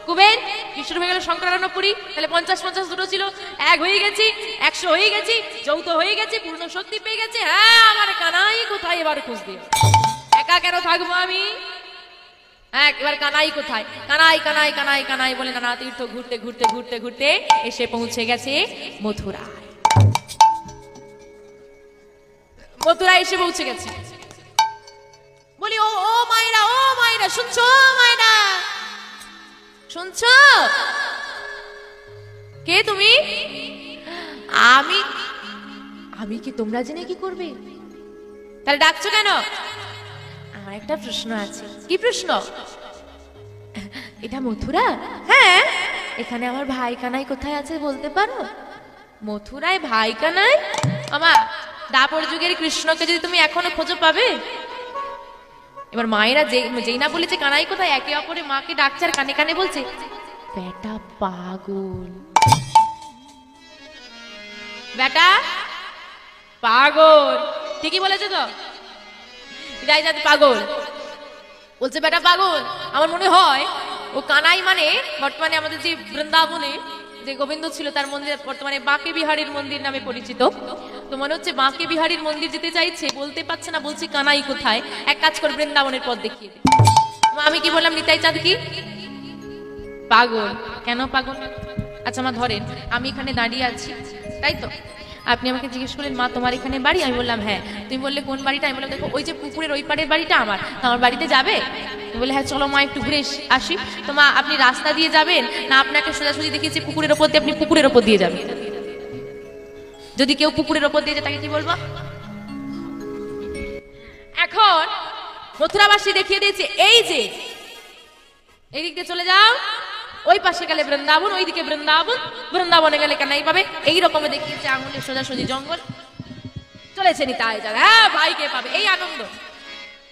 কুবের বিশ্বরূপ হয়ে গেল শঙ্করানপুরী, তাহলে 50-50 দুটো ছিল, 1 হয়ে গেছি, 100 হয়ে গেছি, যৌথ হয়ে গেছি, পূর্ণ শক্তি পেয়ে গেছে। হ্যাঁ আমার কানাই কোথায় এবার খোঁজ দিও। একা কেন থাকবো আমি? হ্যাঁ এবার কানাই কোথায়? কানাই কানাই কানাই কানাই বলে নানা তীর্থ ঘুরতে ঘুরতে ঘুরতে ঘুরতে এসে পৌঁছে গেছে মথুরায়। মথুরায় এসে পৌঁছে গেছে। বলি ও ও মায়েরা, ও মায়েরা শুনছো? মায়েরা শুনছো? কে তুমি? আমি। আমি কি তোমরা জেনে কি করবে? তাহলে ডাকছো কেন? আমার একটা প্রশ্ন আছে। কি প্রশ্ন? এটা মথুরা? হ্যাঁ। এখানে আমার ভাই কানাই কোথায় আছে বলতে পারো? মথুরায় ভাই কানাই? আমা দাপর যুগের কৃষ্ণকে যদি তুমি এখনো খোঁজো পাবে? এবার মায়েরা যেই না বলেছে কানাই কোথায়, একে অপরে মাকে ডাকছে আর কানে কানে বলছে বেটা পাগল, বেটা পাগল। ঠিকই বলেছে তো, যাই যাতে পাগল বলছে বেটা পাগল। আমার মনে হয় ও কানাই মানে বর্তমানে আমাদের যে বৃন্দাবনে যে গোবিন্দ ছিল তার মন্দির বর্তমানে বাঁকে বিহারীর মন্দির নামে পরিচিত। তো মনে হচ্ছে বাঁকে বিহারীর মন্দির যেতে চাইছে, বলতে পারছে না, বলছে কানাই কোথায়। এক কাজ করে বৃন্দাবনের পথ দেখিয়ে দে। আমি কি বললাম? নিতাই চাঁদ কি পাগল? কেন পাগল? আচ্ছা মা ধরেন আমি এখানে দাঁড়িয়ে আছি, তাই তো আপনি আমাকে জিজ্ঞেস করলেন মা তোমার এখানে বাড়ি? আমি বললাম হ্যাঁ। তুমি বললে কোন বাড়িটা? আমি বললাম দেখো ওই যে পুকুরের ওই পাড়ের বাড়িটা আমার, আমার বাড়িতে যাবে? বলে হ্যাঁ চলো মা একটু ঘুরে আসি। তো মা আপনি রাস্তা দিয়ে যাবেন না আপনাকে সোজাসুজি দেখিয়েছি পুকুরের ওপর দিয়ে, আপনি পুকুরের ওপর দিয়ে যাবেন? যদি কেউ পুকুরের ওপর দিয়ে যায় তাকে কি বলবো? এখন মথুরাবাসী দেখিয়ে দিয়েছে এই যে এই দিক দিয়ে চলে যাও, ওই পাশে গেলে বৃন্দাবন, ওইদিকে বৃন্দাবন, বৃন্দাবনে গেলে কানাই পাবে। এই রকমের দেখিয়েছে আঙুলে সোজাসুজি জঙ্গল। চলে চলেছে নিতাই চাঁদ, হ্যাঁ ভাইকে পাবে, এই আনন্দ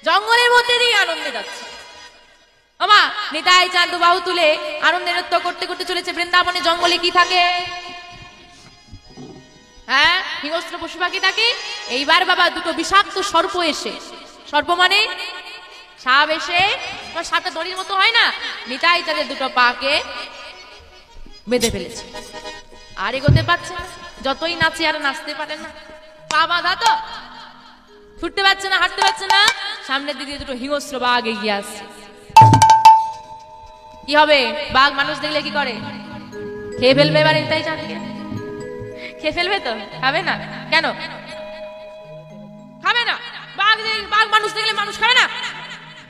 জঙ্গলের মধ্যে দিয়ে আনন্দে যাচ্ছে। আমা নিতাই চাঁদ বাহু তুলে আনন্দের নৃত্য করতে করতে চলেছে বৃন্দাবনে। জঙ্গলে কি থাকে? হ্যাঁ, হিংস্র পশু পাখি থাকে। এইবার বাবা দুটো বিষাক্ত সর্প এসে, সর্প মানে সাপ এসে, সাপটা দড়ির মতো হয় না, নিতাই চাঁদের দুটো পাকে বেঁধে ফেলেছে। আর এগোতে পারছে না, যতই নাচে আর নাচতে পারে না, পা বাঁধা তো, ছুটতে পারছে না, হাঁটতে পারছে না। সামনের দিকে দুটো হিংস্র বাঘ এগিয়ে আসছে। কি হবে? বাঘ মানুষ দেখলে কি করে? খেয়ে ফেলবে। এবার নিতাই চাঁদকে খেয়ে ফেলবে তো? খাবে না কেন? খাবে না। বাঘ মানুষ দেখলে মানুষ খাবে না?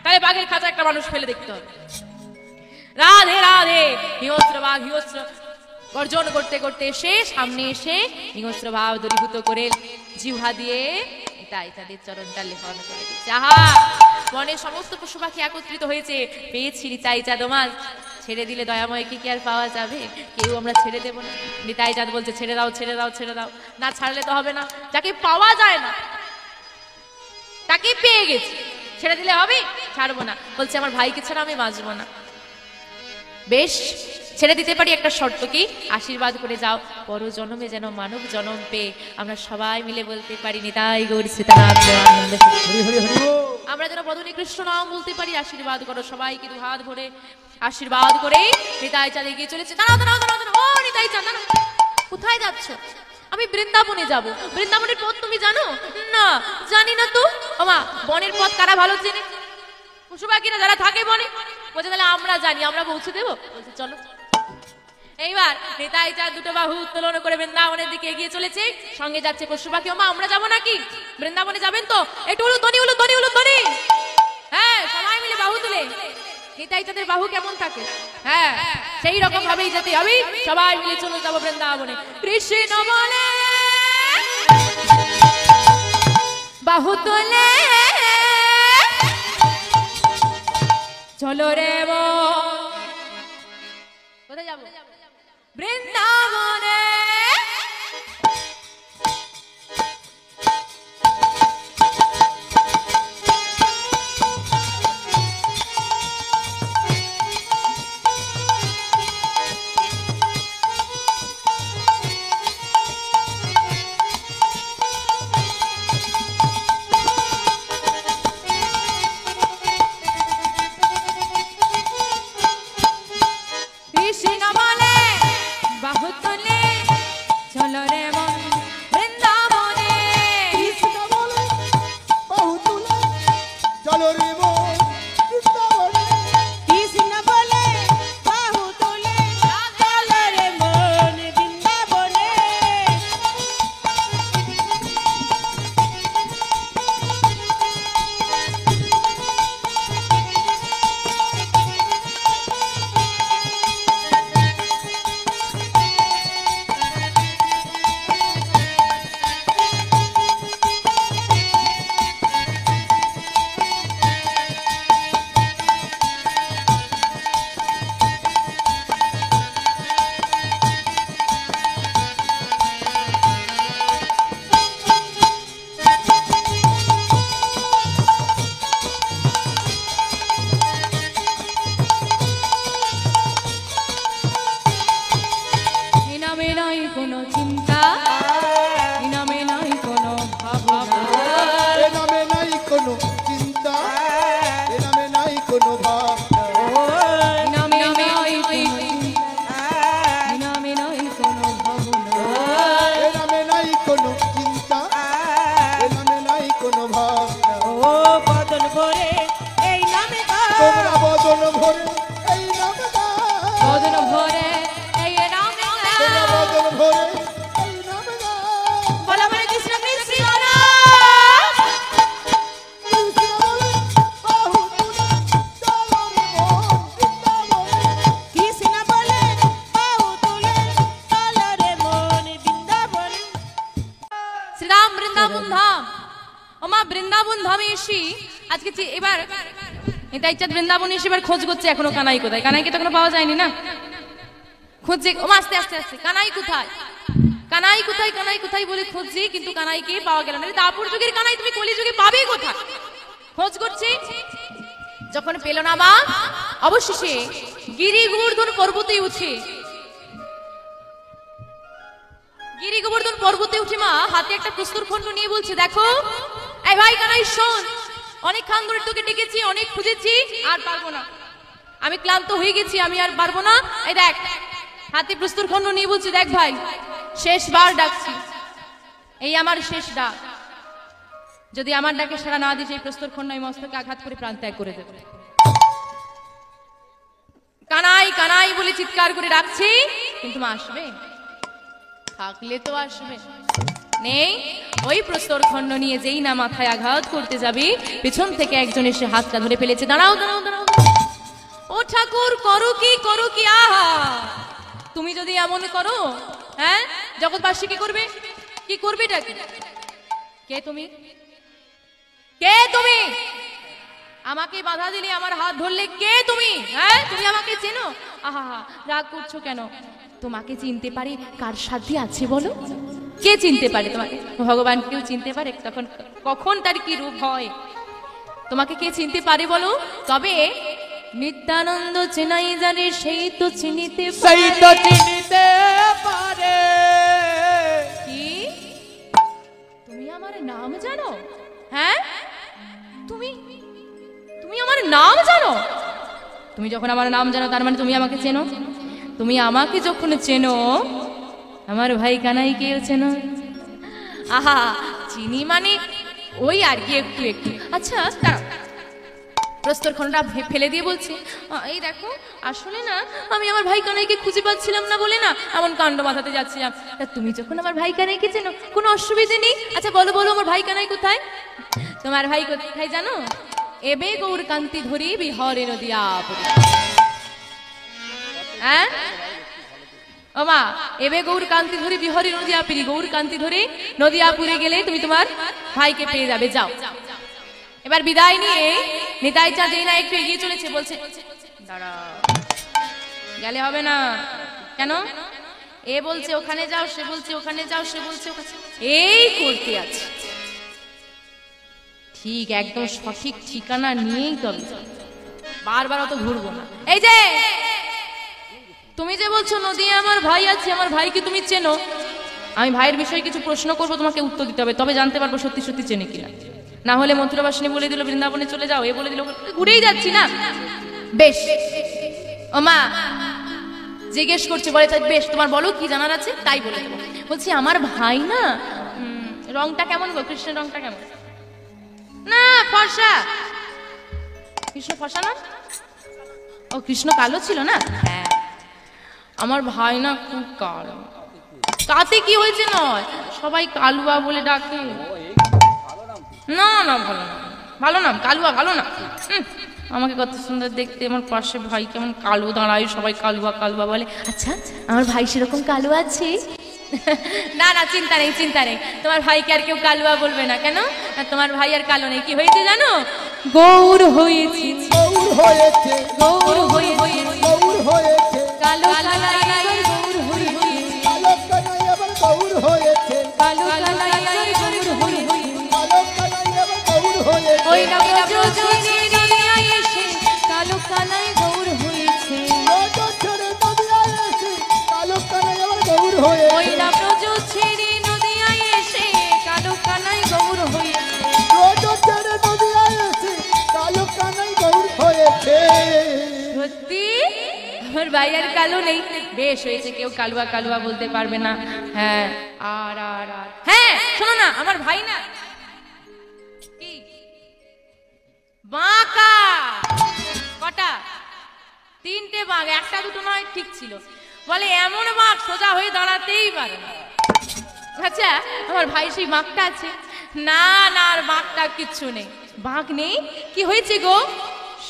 তাহলে বাঘের খাঁচা একটা মানুষ ফেলে দেখতে হবে। রাধে রাধে। হিংস্র বাঘ হিংস্র গর্জন করতে করতে এসে সামনে এসে হিংস্র ভাব দূরীভূত করে জিহ্বা দিয়ে নিতাই চাঁদের চরণটা লেখন করে দিচ্ছে। আহা, বনের সমস্ত পশু পাখি একত্রিত হয়েছে। পেয়েছি নিতাই চাঁদ মাছ, ছেড়ে দিলে দয়াময়কে কি আর পাওয়া যাবে? কেউ আমরা ছেড়ে দেবো না। নিতাই চাঁদ বলছে ছেড়ে দাও, ছেড়ে দাও, ছেড়ে দাও। না ছাড়লে তো হবে না। যাকে পাওয়া যায় না তাকে পেয়ে গেছি, ছেড়ে দিলে হবে? ছাড়বো না। বলছে আমার ভাইকে ছাড়া আমি বাঁচবো না। বেশ, ছেড়ে দিতে পারি, একটা শর্ত কি? আশীর্বাদ করে যাও, পর জন্মে যেন মানব জন্ম পেয়ে আমরা সবাই মিলে বলতে পারি নিতাই গৌর সীতারাম প্রেমানন্দ। আমরা যেন বধূ কৃষ্ণ নাম বলতে পারি। আশীর্বাদ করো সবাইকে দুহাত ভরে আশীর্বাদ করে। নিতাই চাঁদ এগিয়ে চলেছে। দাঁড়াও দাঁড়াও দাঁড়াও দাঁড়াও। ও নিতাই চাঁদ, দাঁড়াও। কোথায় যাচ্ছ? আমি বৃন্দাবনে যাব। বৃন্দাবনের পথ তুমি জানো? না, জানি না তো। আমা, বনের পথ কারা ভালো চেনে? পশু পাখিরা যারা থাকে বনে। বলছে তাহলে আমরা জানি, আমরা পৌঁছে দেবো। বলছে চলো। এইবার নিতাই চাঁদ দুটো বাহু উত্তোলন করে বৃন্দাবনের দিকে এগিয়ে চলেছে। সঙ্গে যাচ্ছে পশু পাখি। আমা, আমরা যাবো নাকি? বৃন্দাবনে যাবেন তো? একটু হলো ধ্বনি, হলো ধ্বনি, হলো ধ্বনি। হ্যাঁ, সবাই মিলে বাহু তুলে। নিতাই চাঁদের বাহু কেমন থাকে? হ্যাঁ, সেই রকম ভাবেই যেতে হবে। সবাই মিলে চলে যাবো বৃন্দাবনে। কৃষ্ণ বলে বাহু তোলে চলো রে। কোথায় যাবো? বৃন্দাবনে। বৃন্দাবন এসে এবার খোঁজ করছে এখনো কানাই কোথায়। কানাইকে তো এখনো পাওয়া যায়নি না। খুঁজছে, আস্তে আস্তে আস্তে, কানাই কোথায়? কানাই কোথায় বলে খুঁজছি, কিন্তু কানাইকে পাওয়া গেল না। দাপর যুগের কানাই তুমি কলি যুগে পাবে কোথায়? খোঁজ করছি, যখন পেল না মা, অবশেষে গিরি গোবর্ধন পর্বতে উঠে মা হাতে একটা প্রস্তর খণ্ড নিয়ে বলছে, দেখো এই ভাই কানাই শোন, অনেকক্ষণ ধরে তোকে ডেকেছি, অনেক খুঁজেছি, আর পারবো না, আমি ক্লান্ত হয়ে গেছি, আমি আর পারবো না। এই দেখ, হাতে প্রস্তর খণ্ড নিয়ে বলছে, দেখ ভাই, শেষবার ডাকছি, এই আমার শেষ ডাক, যদি আমার ডাকে সাড়া না দিস এই প্রস্তর খণ্ড আমি মস্তকে আঘাত করে প্রাণ ত্যাগ করে দেব। কানাই কানাই বলে চিৎকার করে ডাকছি, কিন্তু মা আসবে? থাকলে তো আসবে, নেই। ওই প্রস্তর খণ্ড নিয়ে যেই না মাথায় আঘাত করতে যাবি, পেছন থেকে একজন এসে হাতটা ধরে ফেলেছে। দাঁড়াও দাঁড়াও দাঁড়াও, ও ঠাকুর, করো কি, আহা, তুমি যদি এমন করো, হ্যাঁ, জগৎবাসী কি করবে? কে তুমি? আমাকে বাধা দিলে, আমার হাত ধরলে, কে তুমি? হ্যাঁ, তুমি আমাকে চেনো? আহা, রাগ করছো কেন? তোমাকে চিনতে পারে কার সাধ্য আছে বলো? কে চিনতে পারে তোমাকে? ভগবান কেউ চিনতে পারে? তখন কখন তার কি রূপ হয়? তোমাকে কে চিনতে পারে বলো? তবে নিত্যানন্দ চেনাই জানে, সেই তো চিনিতে পারে। কি তুমি আমার নাম জানো? হ্যাঁ, তুমি আমার নাম জানো? তুমি যখন আমার নাম জানো, তার মানে তুমি আমাকে চেনো। তুমি আমাকে যখন চেনো, আমার ভাই কানাইকেও চেনো। আহা, চিনি মানে ওই আর কি, একটু। আচ্ছা, প্রস্তর খণ্ডটা ফেলে দিয়ে বলছে, এই দেখো, আসলে না আমি আমার ভাই কানাইকে খুঁজে পাচ্ছিলাম না বলে না এমন কাণ্ড মাথাতে যাচ্ছিলাম। তা তুমি যখন আমার ভাই কানাইকে চেনো, কোনো অসুবিধে নেই। আচ্ছা বলো আমার ভাই কানাই কোথায়? তোমার ভাই কোথায় জানো? এবে গৌর কান্তি ধরি বিহরে নদিয়াপুরে। হ্যাঁ ও মা, এবে গৌর কান্তি ধরি বিহরে নদিয়াপুরি, গৌর কান্তি ধরে নদিয়াপুরে গেলে তুমি তোমার ভাইকে পেয়ে যাবে, যাও। এবার বিদায় নিয়ে নিতাই চা যেই না একটু এগিয়ে চলেছে, বলছে, দাঁড়া, গেলে হবে না। কেন? এ বলছে ওখানে যাও, সে বলছে ওখানে যাও, সে বলছে এই করতে আছে। ঠিক একদম সঠিক ঠিকানা নিয়েই তবে, বারবার অত ঘুরবো না। এই যে তুমি যে বলছো নদী আমার ভাই আছে, আমার ভাইকে তুমি চেনো, আমি ভাইয়ের বিষয়ে কিছু প্রশ্ন করবো, তোমাকে উত্তর দিতে হবে, তবে জানতে পারবো সত্যি সত্যি চেনে কিনা। না হলে মথুরাবাসিনী বলে দিল বৃন্দাবনে চলে যাও, এ বলে দিল, ঘুরেই যাচ্ছি না। বেশ ও মা জিজ্ঞেস করছে, বলে বেশ, তোমার বলো কি জানার আছে, তাই বলে দেবো। বলছি আমার ভাই না, রংটা কেমন গো? কৃষ্ণের রংটা কেমন? না ফর্সা। কৃষ্ণ ফর্সা না? ও কৃষ্ণ কালো ছিল না? হ্যাঁ, আমার ভাই না খুব কালো। তাতে কি হয়েছে? নয়, সবাই কালুয়া বলে ডাকে। না না, ভালো নাম কালুয়া, ভালো না। আমাকে কত সুন্দর দেখতে, আমার পাশে ভাই কেমন কালো দাঁড়ায়, সবাই কালুয়া বলে। আচ্ছা আমার ভাই সেরকম কালো আছে? না না, চিন্তা নেই, তোমার ভাইকে আর কেউ কালুয়া বলবে না। কেন? তোমার ভাই আর কালো নেই। কি হয়েছে জানো? গৌর হয়েছে, কালো ওই কালো কানাই গৌর হয়েছে, ওই ব্রজ ছেড়ে নদিয়ায় এসে কালো কানাই গৌর হয়েছে। সত্যি আমার ভাই আর কালো নেই? বেশ হয়েছে, কেউ কালুয়া বলতে পারবে না। হ্যাঁ, আর হ্যাঁ শোনো না, আমার ভাই না কি বাঁকা। কটা? 3টে বাঁক, একটা দুটো নয়, ঠিক ছিল। বলে এমন বাঁক সোজা হয়ে দাঁড়াতেই পারে না। আচ্ছা আমার ভাই সেই বাঁকটা আছে? না না, আর বাঁকটা কিচ্ছু নেই, বাঁক নেই। কি হয়েছে গো?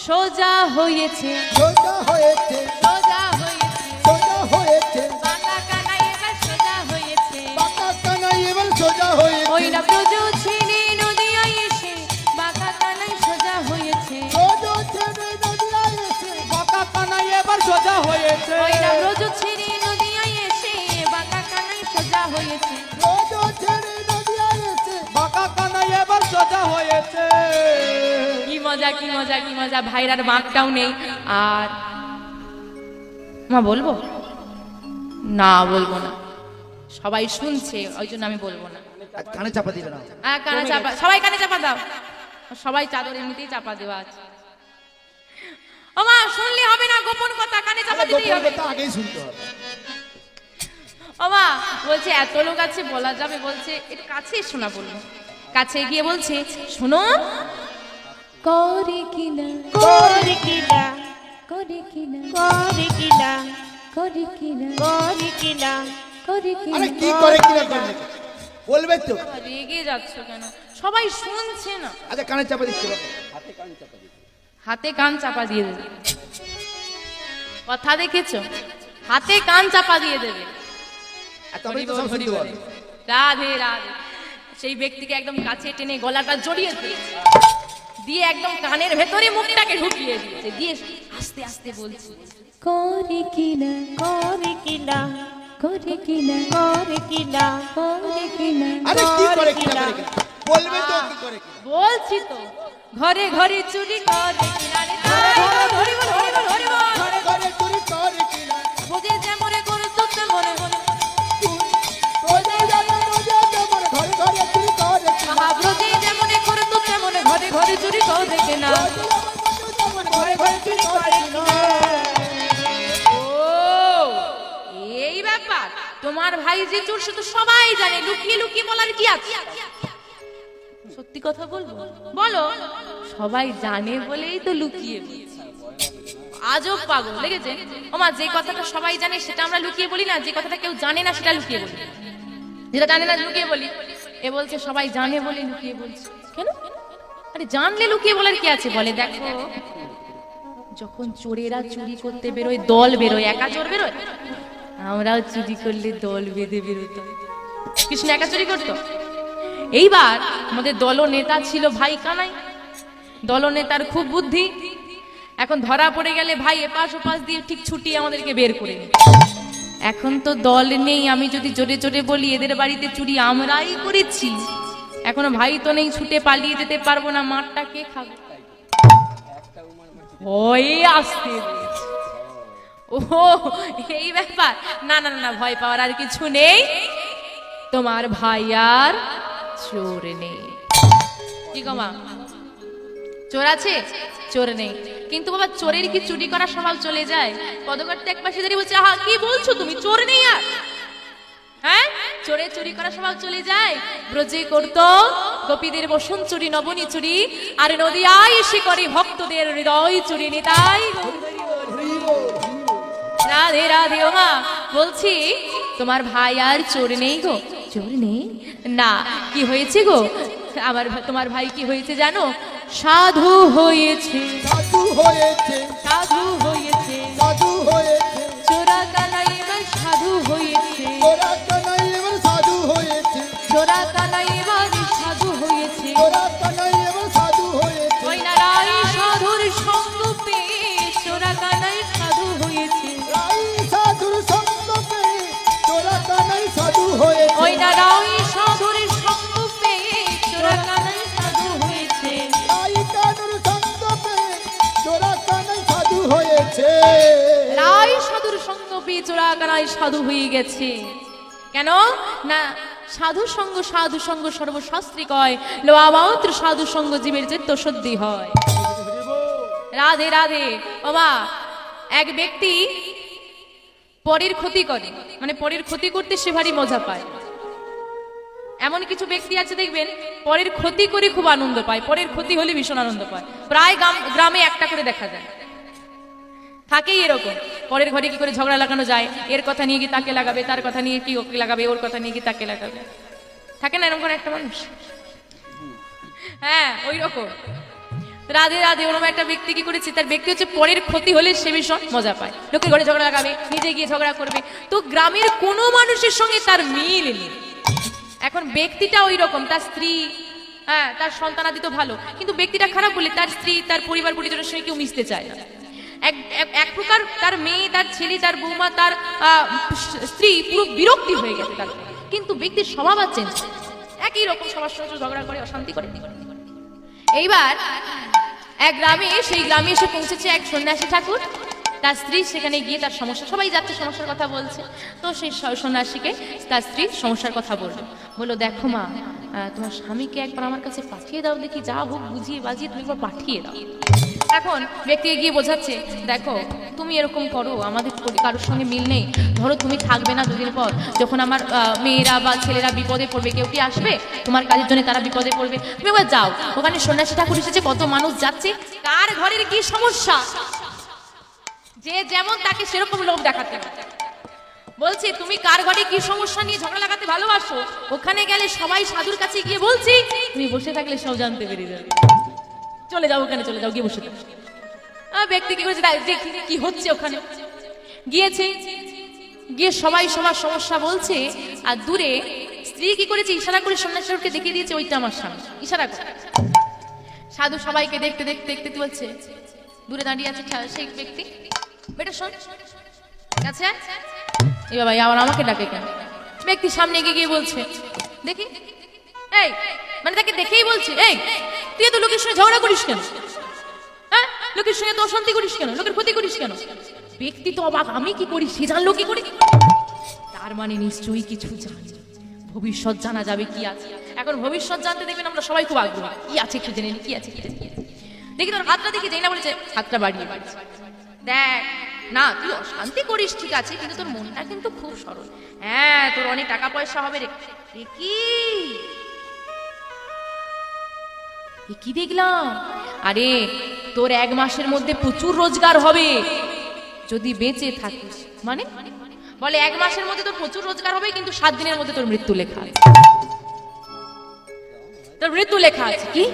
সোজা হয়েছে, বাঁকা কানাই এবার সোজা হয়েছে, ওই না ব্রজ ছেড়ে নদিয়ায় এসে বাঁকা কানাই সোজা হয়েছে, বাঁকা কানাই এবার সোজা হয়েছে, ওই না ব্রজ ছেড়ে নদিয়ায় এসে বাঁকা কানাই সোজা হয়েছে। মজা কি মজা কি মজা, ভাইয়ের আর বাঁকটাও নেই। আর মা বলবো না, বলবো না, সবাই শুনছে ওই জন্য আমি বলবো না। কানে চাপা দিবে না। হ্যাঁ কানে চাপা, সবাই কানে চাপা দাও, সবাই চাদর এমনিতেই চাপা দেওয়া আছে। ও মা শুনলে হবে না, গোপন কথা কানে চাপা দিতেই হবে। আগেই শুনতে হবে। ও মা বলছে এত লোক আছে বলা যাবে, বলছে একটু কাছে শোনা, বলবো কাছে গিয়ে বলছে শোনো করে কিনা করে কিনা করে কিনা করে কিনা করে কিনা করে কিনা করে কিনা। আরে কি করে কিনা করবে বলবে তো। রেগে যাচ্ছ কেন? সবাই শুনছে না। আচ্ছা কানে চাপা দিচ্ছে, হাতে কান চাপা দিয়ে দেবে, কথা দেখেছো? হাতে কান চাপা দিয়ে দেবে। তবেই তো সব শুনতে পাবে। রাধে রাধে। সেই ব্যক্তিকে একদম কাছে টেনে গলাটা জড়িয়ে দিয়েছে, দিয়ে একদম কানের ভেতরে মুখটাকে ঢুকিয়ে দিয়েছে, দিয়ে আস্তে আস্তে বলছে করে কিনা করে কিনা করে কিনা করে কিনা করে কিনা। আরে কি করে কিনা করে কিনা বলবে তো, কি করে কিনা বলছি তো, ঘরে ঘরে চুরি করে কিনা রে ধরে ধরে ধরে ঘরে ঘরে চুরি করে কিনা বোঝে যেমনে করে তো তেমনে মনে রোজে যাবে রোজে যাবে ঘরে ঘরে চুরি করে কিনা মহাব্রজে যেমনে করে তো তেমনে ঘরে ঘরে চুরি করে কিনা। ঘরে ঘরে চুরি করে কিনা। ও এই ব্যাপার, তোমার ভাই যে চোর সে তো সবাই জানে, লুকিয়ে লুকিয়ে বলার কি আছে? সত্যি কথা বলবো, বলো সবাই জানে বলেই তো লুকিয়ে বলছি। আজব পাগল লেগেছে। ওমা যে কথাটা সবাই জানে সেটা আমরা লুকিয়ে বলি না, যে কথাটা কেউ জানে না সেটা লুকিয়ে বলি, যেটা জানে না লুকিয়ে বলি। এ বলছে সবাই জানে বলে লুকিয়ে বলছে কেন? আরে জানলে লুকিয়ে বলার কি আছে? বলে দেখো যখন চোরেরা চুরি করতে বেরোয়, দল বেরোয়, একা চোর বেরোয়, আমরাও চুরি করলে দল বেঁধে বেরোতাম। কৃষ্ণ একা চুরি করতো। এইবার আমাদের দলনেতা ছিল ভাই কানাই, দলনেতার খুব বুদ্ধি। এখন ধরা পড়ে গেলে ভাই এপাশ ওপাশ দিয়ে ঠিক ছুটিয়ে আমাদেরকে বের করে নিত। এখন তো দল নেই, আমি যদি জোরে জোরে বলি এদের বাড়িতে চুরি আমরাই করেছি, এখনো ভাই তো নেই, ছুটে পালিয়ে যেতে পারবো না, মারটা কে খাবে? ভয়ে আসতে দিয়েছে। ও এই ব্যাপার, না না না, ভয় পাওয়ার আর কিছু নেই, তোমার ভাই আর চোর নেই। কি গো মা, চোর আছে? চোর নেই, কিন্তু বাবা চোরের কি চুরি করার স্বভাব চলে যায়? পদকর্তা এক পাশে দাঁড়িয়ে বলছে আহা কি বলছো তুমি, চোর নেই আর? হ্যাঁ চোরের চুরি করার স্বভাব চলে যায়। ব্রজে করতো গোপীদের বসন চুরি, নবনী চুরি, আর নদিয়ায় এসে করে ভক্তদের হৃদয় চুরি। নিতাই রাধে রাধে। ও মা বলছি তোমার ভাই আর চোর নেই গো? চোর নেই না, কি হয়েছে গো? তোমার ভাই কি হয়েছে জানো? সাধু হয়েছে, সাধু হয়েছে, সাধু হয়েছে, সাধু হয়েছে, চোরা কানাই এবার সাধু হয়েছে, ওরা কানাই এবার সাধু হয়েছে, চোরা কানাই এবার সাধু হয়েছে, ওরা কানাই এবার সাধু হয়েছে, ওই নারাই সাধুর সঙ্গ পেয়ে চোরা কানাই সাধু হয়েছে, রাই সাধুর সঙ্গ পেয়ে ওরা কানাই সাধু হয়েছে, ওই নারাই সাধুর সঙ্গ পেয়ে চোরা কানাই সাধু হয়েছে, রাই সাধুর সঙ্গ পেয়ে ওরা কানাই সাধু হয়েছে। রাই সাধুর সঙ্গ পেয়ে চোরা কানাই সাধু হয়ে গেছে। কেন না? সাধু সঙ্গ সর্বশাস্ত্রী কয়, লোয়া মাত্র সাধু সঙ্গ জীবের চিত্ত শুদ্ধি হয়। রাধে রাধে। বাবা এক ব্যক্তি পরের ক্ষতি করে, মানে পরের ক্ষতি করতে সে ভারী মজা পায়। এমন কিছু ব্যক্তি আছে দেখবেন পরের ক্ষতি করে খুব আনন্দ পায়, পরের ক্ষতি হলে ভীষণ আনন্দ পায়। প্রায় গ্রামে একটা করে দেখা যায়, থাকেই এরকম। পরের ঘরে কি করে ঝগড়া লাগানো যায়, এর কথা নিয়ে কি তাকে লাগাবে, তার কথা নিয়ে কি ওকে লাগাবে, ওর কথা নিয়ে কি তাকে লাগাবে, থাকে না এরকম করে একটা মানুষ? হ্যাঁ ওই রকম। রাধে রাধে। ওরকম একটা ব্যক্তি কি করেছে, তার ব্যক্তি হচ্ছে পরের ক্ষতি হলে সে ভীষণ মজা পায়, লোকের ঘরে ঝগড়া লাগাবে, নিজে গিয়ে ঝগড়া করবে। তো গ্রামের কোনো মানুষের সঙ্গে তার মিল নেই। এখন ব্যক্তিটা ওই রকম, তার স্ত্রী, হ্যাঁ তার সন্তানাদি তো ভালো, কিন্তু ব্যক্তিটা খারাপ বলে তার স্ত্রী, তার পরিবার পরিজনের সঙ্গে কেউ মিশতে চায় না। এক প্রকার তার মেয়ে, তার ছেলে, তার বৌমা, তার স্ত্রী পুরো বিরক্তি হয়ে গেছে তার, কিন্তু ব্যক্তির স্বভাব আর চেঞ্জ, একই রকম সবার সঙ্গে ঝগড়া করে, অশান্তি করে। এইবার এক গ্রামে, সেই গ্রামে এসে পৌঁছেছে এক সন্ন্যাসী ঠাকুর। তার স্ত্রী সেখানে গিয়ে তার সমস্যা, সবাই যাচ্ছে সমস্যার কথা বলছে, তো সেই সন্ন্যাসীকে তার স্ত্রীর সমস্যার কথা বললো, দেখো মা, তোমার স্বামীকে একবার আমার কাছে পাঠিয়ে দাও দেখি, যা হোক বুঝিয়ে বাজিয়ে তুমি একবার পাঠিয়ে দাও। এখন ব্যক্তি গিয়ে বোঝাচ্ছে, দেখো তুমি এরকম করো, আমাদের কারোর সঙ্গে মিল নেই, ধরো তুমি থাকবে না, দুদিন পর যখন আমার মেয়েরা বা ছেলেরা বিপদে পড়বে, কেউ কি আসবে তোমার কাজের জন্য, তারা বিপদে পড়বে, তুমি একবার যাও। ওখানে সন্ন্যাসী ঠাকুর এসেছে, কত মানুষ যাচ্ছে, কার ঘরের কি সমস্যা, যে যেমন তাকে সেরকম লোক দেখাতে বলছে, তুমি কার ঘরে কি সমস্যা নিয়ে ঝগড়া লাগাতে ভালোবাসো, ওখানে গেলে সবাই সাধুর কাছে গিয়ে বলছি, তুমি বসে থাকলে সব জানতে পেরে যাবে, চলে যাও ওখানে, চলে যাও, গিয়ে বসে থাকো। ব্যক্তি কি করেছে, কি হচ্ছে ওখানে গিয়েছে, গিয়ে সবাই সবার সমস্যা বলছে, আর দূরে স্ত্রী কি করেছে, ইশারা করে সন্ন্যাসীকে দেখিয়ে দিয়েছে, ওইটা আমার স্বামী, ইশারা করে। সাধু সবাইকে দেখতে দেখতে দেখতে বলছে, দূরে দাঁড়িয়ে আছে সেই ব্যক্তি, বেটা শোন, আচ্ছা এই বাবা আবার আমাকে ডাকে কেন? ব্যক্তি সামনে গিয়ে বলছে, দেখি, এই মানে তাকে দেখেই বলছে, এই তুই তো লোকের সঙ্গে ঝগড়া করিস কেন, হ্যাঁ লোকের সঙ্গে তো অশান্তি করিস কেন, লোকের ক্ষতি করিস কেন? ব্যক্তি তো অবাক, আমি কি করি, সে জানলো কি করি, তার মানে নিশ্চয়ই কিছু জানি, ভবিষ্যৎ জানা যাবে কি আছে। এখন ভবিষ্যৎ জানতে দেখবেন আমরা সবাই খুব আগ্রহ, কি আছে একটু জেনে নি, কি আছে, দেখি তোর হাতটা দেখি, যাই না বলেছে হাতটা বাড়িয়ে, দেখ না তুই অশান্তি করিস ঠিক আছে, কিন্তু তোর মনটা কিন্তু খুব সরল, হ্যাঁ তোর অনেক টাকা পয়সা হবে রে। কি দেখলাম, আরে তোর 1 মাসের মধ্যে প্রচুর রোজগার হবে যদি বেঁচে থাকিস, মানে বলে 1 মাসের মধ্যে তোর প্রচুর রোজগার হবে, কিন্তু 7 দিনের মধ্যে তোর মৃত্যু লেখা আছে, তোর মৃত্যু লেখা আছে। কি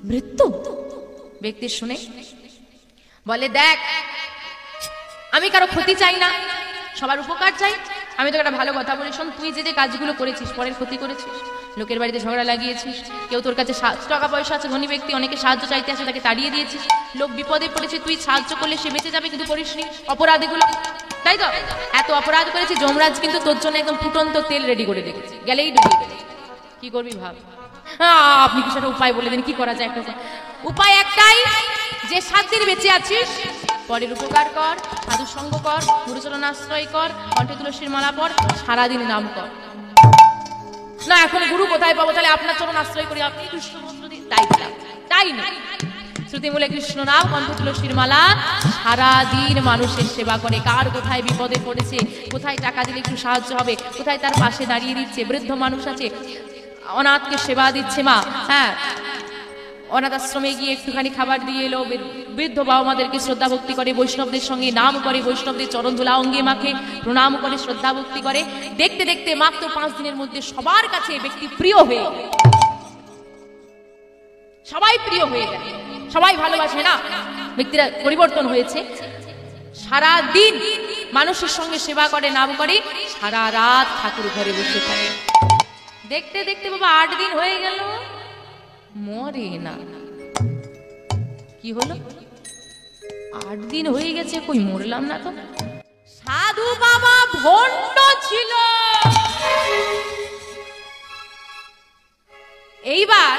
মৃত্যু? ব্যক্তি শুনে বলে, দেখ আমি কারো ক্ষতি চাই না, সবার উপকার চাই, আমি তোকে একটা ভালো কথা বলি শোন, তুই যে কাজগুলো করেছিস, পরের ক্ষতি করেছিস, লোকের বাড়িতে ঝগড়া লাগিয়েছিস, কেউ তোর কাছে টাকা পয়সা আছে, ধনী ব্যক্তি অনেকে সাহায্য চাইতে আসে, তাকে তাড়িয়ে দিয়েছিস, লোক বিপদে পড়েছে, তুই সাহায্য করলে সে বেঁচে যাবে, কিন্তু করিসনি, অপরাধীগুলো, তাই তো এত অপরাধ করেছি, যমরাজ কিন্তু তোর জন্য একদম ফুটন্ত তেল রেডি করে রেখেছে, গেলেই ডুবে গেলে কি করবি ভাব। আপনি কিছু একটা উপায় বলে দেন, কি করা যায়? উপায় একটাই, যে 7 দিন বেঁচে আছিস পরের উপকার কর, সাধু সঙ্গ কর, গুরুচরণ আশ্রয় কর, কণ্ঠে তুলসীর মালা পর, সারাদিন নাম কর। না এখন গুরু কোথায় পাবো, তাহলে আপনার চরণ আশ্রয় করি, আপনি কৃষ্ণ মন্ত্র দিন, তাই না শ্রুতিমূলে কৃষ্ণ নাম, কণ্ঠে তুলসীর মালা, সারাদিন মানুষের সেবা করে, কার কোথায় বিপদে পড়েছে, কোথায় টাকা দিলে একটু সাহায্য হবে, কোথায় তার পাশে দাঁড়িয়ে দিচ্ছে, বৃদ্ধ মানুষ আছে অনাথকে সেবা দিচ্ছে মা, হ্যাঁ অনাথ আশ্রমে গিয়ে একটুখানি খাবার দিয়ে এলো, বৃদ্ধ বাবা মাদেরকে শ্রদ্ধা ভক্তি করে, বৈষ্ণবদের সঙ্গে নাম করে, বৈষ্ণবদের চরণ ধুলা অঙ্গে মাখে, প্রণাম করে, শ্রদ্ধা ভক্তি করে, দেখতে দেখতে মাত্র 5 দিনের মধ্যে সবার কাছে ব্যক্তি প্রিয় হয়ে, সবাই প্রিয় হয়ে যায়, সবাই ভালোবাসে না, ব্যক্তিরা পরিবর্তন হয়েছে। সারা দিন মানুষের সঙ্গে সেবা করে, নাম করে, সারা রাত ঠাকুর ঘরে বসে থাকে। দেখতে দেখতে বাবা 8 দিন হয়ে গেল, মরে না। কি হলো? 8 দিন হয়ে গেছে, কই মরলাম না তো। সাধু বাবা ভণ্ড ছিল। এইবার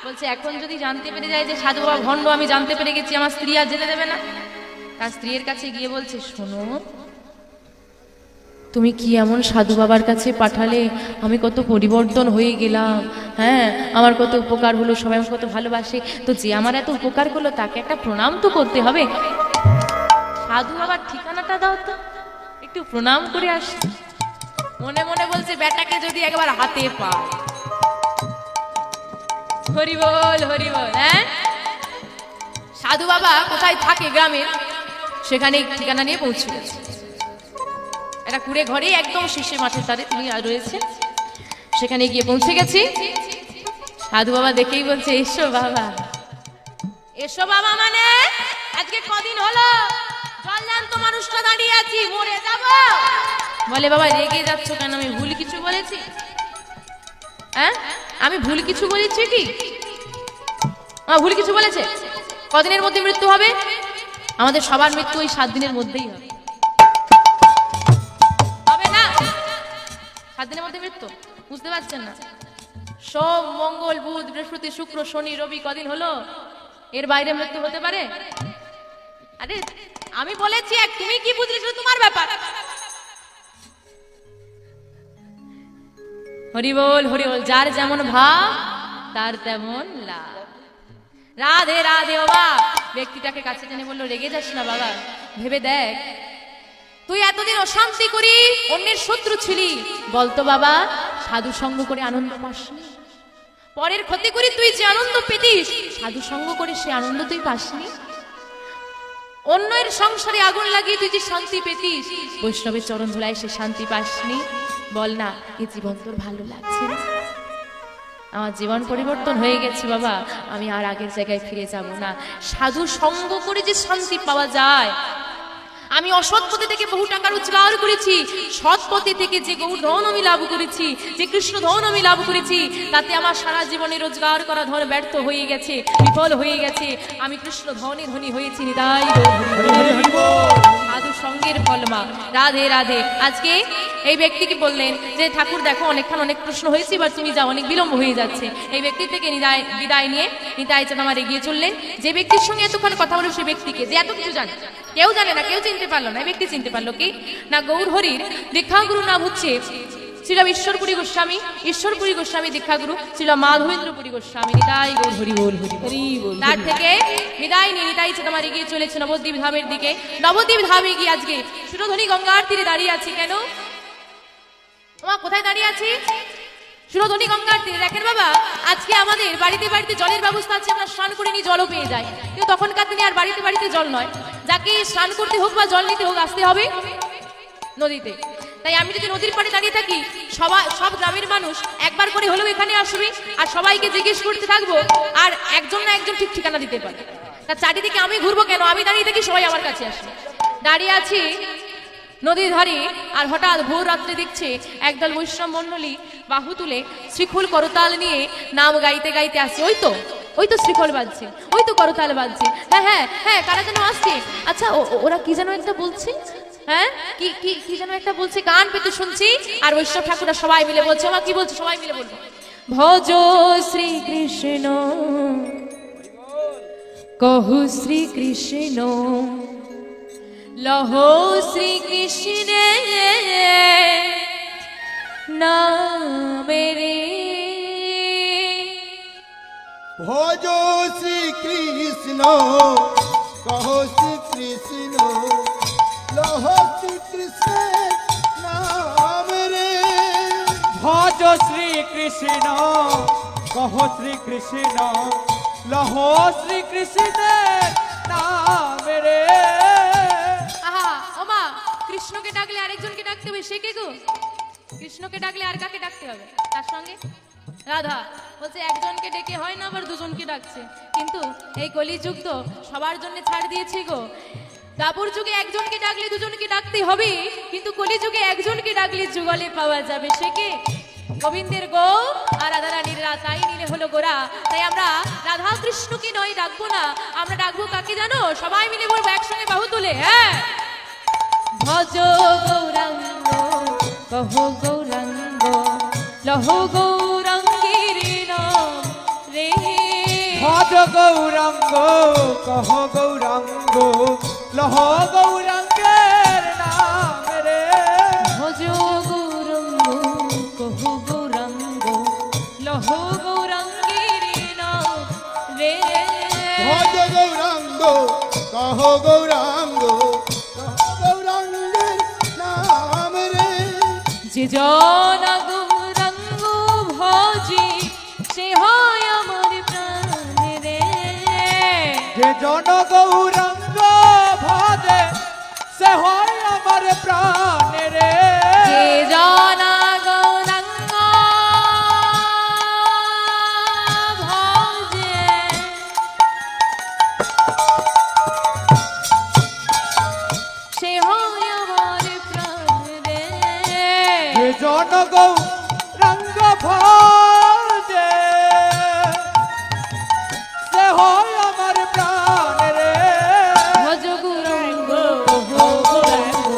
বলছে, এখন যদি জানতে পেরে যায় যে সাধু বাবা ভণ্ড, আমি জানতে পেরে গেছি, আমার স্ত্রী আর যেতে দেবে না। তার স্ত্রীর কাছে গিয়ে বলছে, শোনো তুমি কি এমন সাধু বাবার কাছে পাঠালে, আমি কত পরিবর্তন হয়ে গেলাম, হ্যাঁ আমার কত উপকার হলো, সবাই আমার কত ভালোবাসে, তো যে আমার এত উপকার করলো তাকে একটা প্রণাম তো করতে হবে, সাধু বাবার ঠিকানাটা দাও তো, একটু প্রণাম করে আসি। মনে মনে বলছে, বেটাকে যদি একবার হাতে পায়, হরি বল হরি বল। হ্যাঁ সাধু বাবা কোথায় থাকে গ্রামে, সেখানে ঠিকানা নিয়ে পৌঁছে গেছে। একটা কুড়ে ঘরে একদম শীর্ষে মাঠের ধারে তিনি রয়েছে, সেখানে গিয়ে পৌঁছে গেছি। সাধু বাবা দেখেই বলছে, এসো বাবা, এসো বাবা, মানে আজকে কদিন হলো জলজান্ত মানুষটা দাঁড়িয়ে আছি, মরে যাব। বলে, বাবা রেগে যাচ্ছ কেন, আমি ভুল কিছু বলেছি? হ্যাঁ আমি ভুল কিছু বলেছি কি? ভুল কিছু বলেছে? কদিনের মধ্যে মৃত্যু হবে? আমাদের সবার মৃত্যু ওই 7 দিনের মধ্যেই হবে। 7 দিনের মধ্যে মৃত্যু, বুঝতে পারছেন না? সোম মঙ্গল বুধ বৃহস্পতি শুক্র শনি রবি, কদিন হলো? এর বাইরে মৃত্যু হতে পারে? আরে আমি বলেছি এক, তুমি কি বুঝলে সেটা তোমার ব্যাপার। হরি বল হরি বল, যার যেমন ভাব তার তেমন লাভ। রাধে রাধে। বাবা ব্যক্তিটাকে কাছে টেনে বললো, রেগে যাস না বাবা, ভেবে দেখ তুই এতদিন অশান্তি করি অন্যের শত্রু ছিলি, বলতো বাবা সাধু সঙ্গ করে আনন্দ পাসনি? পরের ক্ষতি করি তুই যে আনন্দ পেতিস, সাধু সঙ্গ করে সে আনন্দ তুই পাসনি? অন্যের সংসারে আগুন লাগিয়ে তুই যে শান্তি পেতিস, বৈষ্ণবের চরণ ধুলায় সে শান্তি পাসনি? বল না, এই জীবন তোর ভালো লাগছে না? আমার জীবন পরিবর্তন হয়ে গেছে বাবা, আমি আর আগের জায়গায় ফিরে যাব না। সাধু সঙ্গ করে যে শান্তি পাওয়া যায়, আমি অসৎ পথে থেকে বহু টাকা রোজগার করেছি, সৎ পথে থেকে যে গৌর ধন আমি লাভ করেছি, যে কৃষ্ণ ধন আমি লাভ করেছি, তাতে আমার সারা জীবনে রোজগার করা ধন ব্যর্থ হয়ে গেছে, বিফল হয়ে গেছে। আমি কৃষ্ণ ধনে ধনী হয়েছি। নিতাই সাধু সঙ্গের ফল মা। রাধে রাধে। আজকে এই ব্যক্তিকে বললেন যে ঠাকুর দেখো অনেকক্ষণ অনেক প্রশ্ন হয়েছে, এবার তুমি যাও, অনেক বিলম্ব হয়ে যাচ্ছে। এই ব্যক্তি থেকে বিদায় নিয়ে নিতাই চাঁদ আমার এগিয়ে চললেন। যে ব্যক্তির সঙ্গে এতক্ষণ কথা বলল সেই ব্যক্তিকে, যে এত কিছু জানে, কেউ জানে না, কেউ চিনতে পারলো না। এই ব্যক্তি চিনতে পারলো কি না, গৌর হরির দীক্ষাগুরু নাম হচ্ছে ছিল ঈশ্বরপুরী গোস্বামী। ঈশ্বরপুরী গোস্বামী দীক্ষাগুরু ছিল মাধবেন্দ্রপুরী গোস্বামী। নিতাই গৌর হরি বল হরি বল। তার থেকে বিদায় নিয়ে নিতাই চাঁদ আমার এগিয়ে চলেছে নবদ্বীপ ধামের দিকে। নবদ্বীপ ধামে গিয়ে আজকে সুরধনী গঙ্গার তীরে দাঁড়িয়ে আছি। কেন কোথায় দাঁড়িয়ে আছি? সুরধনী গঙ্গার তীরে। দেখেন বাবা, আজকে আমাদের বাড়িতে বাড়িতে জলের ব্যবস্থা আছে, আমরা স্নান করে নিয়ে জলও পেয়ে যাই। কিন্তু তখনকার দিনে আর বাড়িতে বাড়িতে জল নয়, যাকে স্নান করতে হোক বা জল নিতে হোক আসতে হবে নদীতে। তাই আমি যদি নদীর পাড়ে দাঁড়িয়ে থাকি, সব গ্রামের মানুষ একবার করে হলেও এখানে আসবে, আর সবাইকে জিজ্ঞেস করতে থাকবো, আর একজন না একজন ঠিক ঠিকানা দিতে পারে। তা চারিদিকে আমি ঘুরবো কেন? আমি দাঁড়িয়ে থাকি, সবাই আমার কাছে আসবে। দাঁড়িয়ে আছি নদীর ধারে, আর হঠাৎ ভোর রাত্রে দেখছে একদল বৈষ্ণব মণ্ডলী বাহু তুলে শ্রীখোল করতাল নিয়ে নাম গাইতে গাইতে আসছে। ওই তো শ্রীখোল বাজছে, ওই তো করতাল বাজছে। হ্যাঁ হ্যাঁ হ্যাঁ, কারা যেন আসছে। আচ্ছা ওরা কি যেন একটা বলছে, হ্যাঁ কি যেন একটা বলছে, কান পেতে শুনছি। আর বৈষ্ণব ঠাকুরা সবাই মিলে বলছে। আমার কি বলছে? সবাই মিলে বলবো, ভজ শ্রীকৃষ্ণ কহু শ্রীকৃষ্ণ, লহ শ্রীকৃষ্ণ নামে রে। ভজ শ্রীকৃষ্ণ কহ শ্রীকৃষ্ণ, লহ শ্রীকৃষ্ণ নাম রে। ভজ শ্রীকৃষ্ণ কহ শ্রীকৃষ্ণ, লহ শ্রীকৃষ্ণের নাম রে। আহা ওমা, কৃষ্ণকে ডাকলে আরেকজনকে ডাকতে হবে, সে কে গো? কৃষ্ণকে ডাকলে আর কাকে ডাকতে হবে তার সঙ্গে? রাধা বলছে একজনকে ডেকে হয় না, আবার দুজনকে ডাকছে। কিন্তু এই কলিযুগ তো সবার জন্য ছাড় দিয়েছে গো। দাপুর যুগে একজনকে ডাকলে দুজনকে ডাকতে হবে, কিন্তু কলিযুগে একজনকে ডাকলে যুগলে পাওয়া যাবে। সে কে? গোবিন্দের গো আর রাধারানীর রা, তাই নিলে হলো গোরা। তাই আমরা রাধা কৃষ্ণকে নয় ডাকবো না, আমরা ডাকবো কাকে জানো? সবাই মিলে বলবো একসঙ্গে বাহু তুলে, হ্যাঁ, ভজ গৌরাঙ্গ কহ গৌরাঙ্গ, লহ গৌরাঙ্গের নাম রে। ভজ গৌরাঙ্গ কহ গৌরাঙ্গ, লহ গৌরাঙ্গের নাম রে। ভজ গৌরাঙ্গ কহ গৌরাঙ্গ, লহ গৌরাঙ্গের নাম রে। ভজ গৌরাঙ্গ কহ গৌরাঙ্গ, কহ গৌরাঙ্গের নাম রে। যে জন গৌরাঙ্গ ভজে সে হয় আমার প্রাণ রে। যে জন গৌরাঙ্গ ভজে সে হয় আমার প্রাণ রে। যে জন গৌরাঙ্গ ভজে সে হয় আমার প্রাণ রে। যে জন গৌরাঙ্গ ভজে সে হয় আমার প্রাণ রে। ভজ গৌরাঙ্গ কহ গৌরাঙ্গ,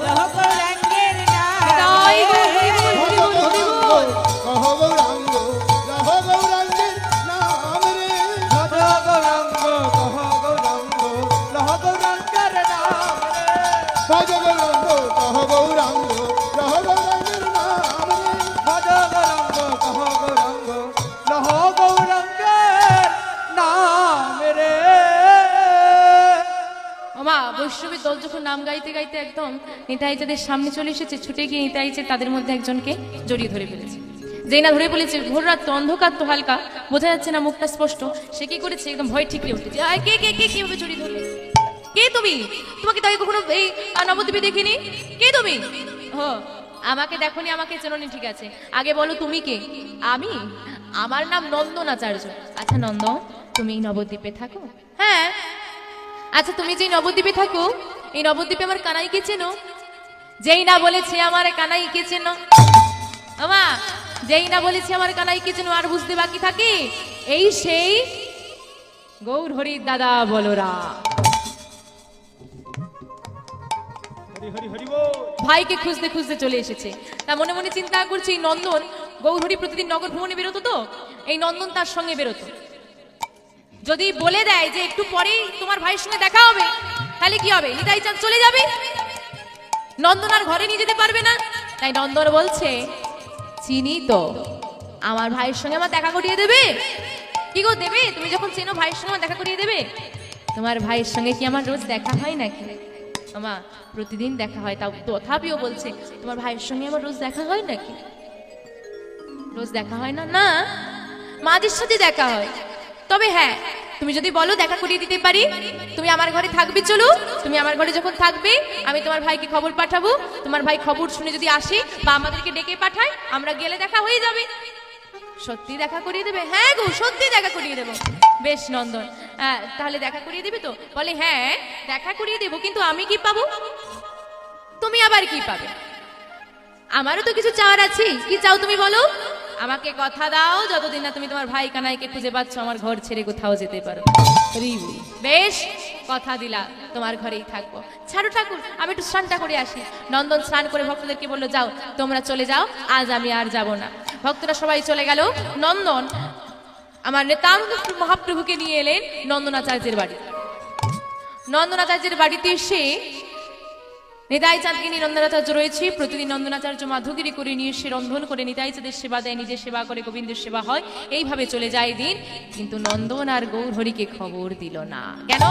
লহ গৌরাঙ্গের নাম। তাই হরি বল হরি বল হরি বল। কহ গৌরাঙ্গ, লহ গৌরাঙ্গের নাম রে। ভজ গৌরাঙ্গ দল যখন নাম গাইতে গাইতে একদম নিতাই চাঁদের সামনে চলে এসেছে, ছুটে গিয়ে নিতাই চাঁদ তাদের মধ্যে একজনকে জড়িয়ে ধরে ফেলেছে। যেই না ধরে ফেলেছে, ভোর রাত তো, অন্ধকার তো, হালকা বোঝা যাচ্ছে না, মুখটা স্পষ্ট। সে কি করেছে, একদম ভয় ঠিকরে উঠেছে। কে কে কে কিভাবে জড়িয়ে ধরলে? কে তুমি? তোমাকে তাই কখনো এই নবদ্বীপে দেখিনি। কে তুমি? ও, আমাকে দেখোনি, আমাকে চেনোনি, ঠিক আছে। আগে বলো তুমি কে? আমি, আমার নাম নন্দনাচার্য। আচ্ছা নন্দ, তুমি নবদ্বীপে থাকো? হ্যাঁ। আচ্ছা তুমি যেই নবদ্বীপে থাকো, এই নবদ্বীপে আমার কানাইকে চেনো? যেই না বলেছে আমার কানাইকে চেনো, আমা যেই না বলেছে আমার কানাইকে চেনো, আর বুঝতে বাকি থাকে? এই সেই গৌর হরির দাদা বলরা। ভাইকে খুঁজতে খুঁজতে চলে এসেছে। তা মনে মনে চিন্তা করছে, এই নন্দন, গৌরহরি প্রতিদিন নগর ভ্রমণে বেরোতো, তো এই নন্দন তার সঙ্গে বেরোতো। যদি বলে দেয় যে একটু পরেই তোমার ভাইয়ের সঙ্গে দেখা হবে, তাহলে কি হবে? নিতাই চাঁদ চলে যাবে, নন্দন আর ঘরে নিয়ে যেতে পারবে না। তাই নন্দন বলছে, চিনি তো, আমার ভাইয়ের সঙ্গে আমার দেখা করিয়ে দেবে। কি গো দেবে? তুমি যখন চেনো, ভাইয়ের সঙ্গে দেখা করিয়ে দেবে। তোমার ভাইয়ের সঙ্গে কি আমার রোজ দেখা হয় নাকি? আমা প্রতিদিন দেখা হয়, তাও তথাপিও বলছে তোমার ভাইয়ের সঙ্গে আমার রোজ দেখা হয় নাকি? রোজ দেখা হয় না। না, মাঝে সাথে দেখা হয়। তবে হ্যাঁ, তুমি যদি বলো দেখা করিয়ে দিতে পারি, তুমি আমার ঘরে থাকবে। চলো, তুমি আমার ঘরে যখন থাকবে, আমি তোমার ভাইকে খবর পাঠাবো। তোমার ভাই খবর শুনে যদি আসে বা আমাদেরকে ডেকে পাঠায়, আমরা গেলে দেখা হয়ে যাবে। সত্যি দেখা করিয়ে দেবে? হ্যাঁ গো, সত্যি দেখা করিয়ে দেবো। বেশ নন্দন, তাহলে দেখা করিয়ে দিবে তো? বলে হ্যাঁ দেখা করিয়ে দেবো, কিন্তু আমি কি পাবো? তুমি আবার কি পাবে? আমারও তো কিছু চাওয়ার আছে। কি চাও তুমি বলো? আমাকে কথা দাও, যতদিন না তুমি তোমার ভাই কানাইকে খুঁজে পাচ্ছ, আমার ঘর ছেড়ে কোথাও যেতে পারো। বেশ, কথা দিলা, তোমার ঘরেই থাকবো। ছাড়ো ঠাকুর, আমি একটু স্নানটা করে আসি। নন্দন স্নান করে ভক্তদেরকে বললো, যাও তোমরা চলে যাও, আজ আমি আর যাব না। ভক্তরা সবাই চলে গেল। নন্দন আমার নেতানন্দ মহাপ্রভুকে নিয়ে এলেন নন্দনাচার্যের বাড়ি। নন্দনাচার্যের বাড়িতে এসে নিতাই চাঁদকে নিয়ে নন্দনাচার্য রয়েছে। প্রতিদিন নন্দনাচার্য মাধুগিরি করে নিয়ে এসে রন্ধন করে নিতাই চাঁদের সেবা দেয়, নিজের সেবা করে, গোবিন্দের সেবা হয়। এইভাবে চলে যায় দিন। কিন্তু নন্দন আর গৌরহরিকে খবর দিল না। কেন?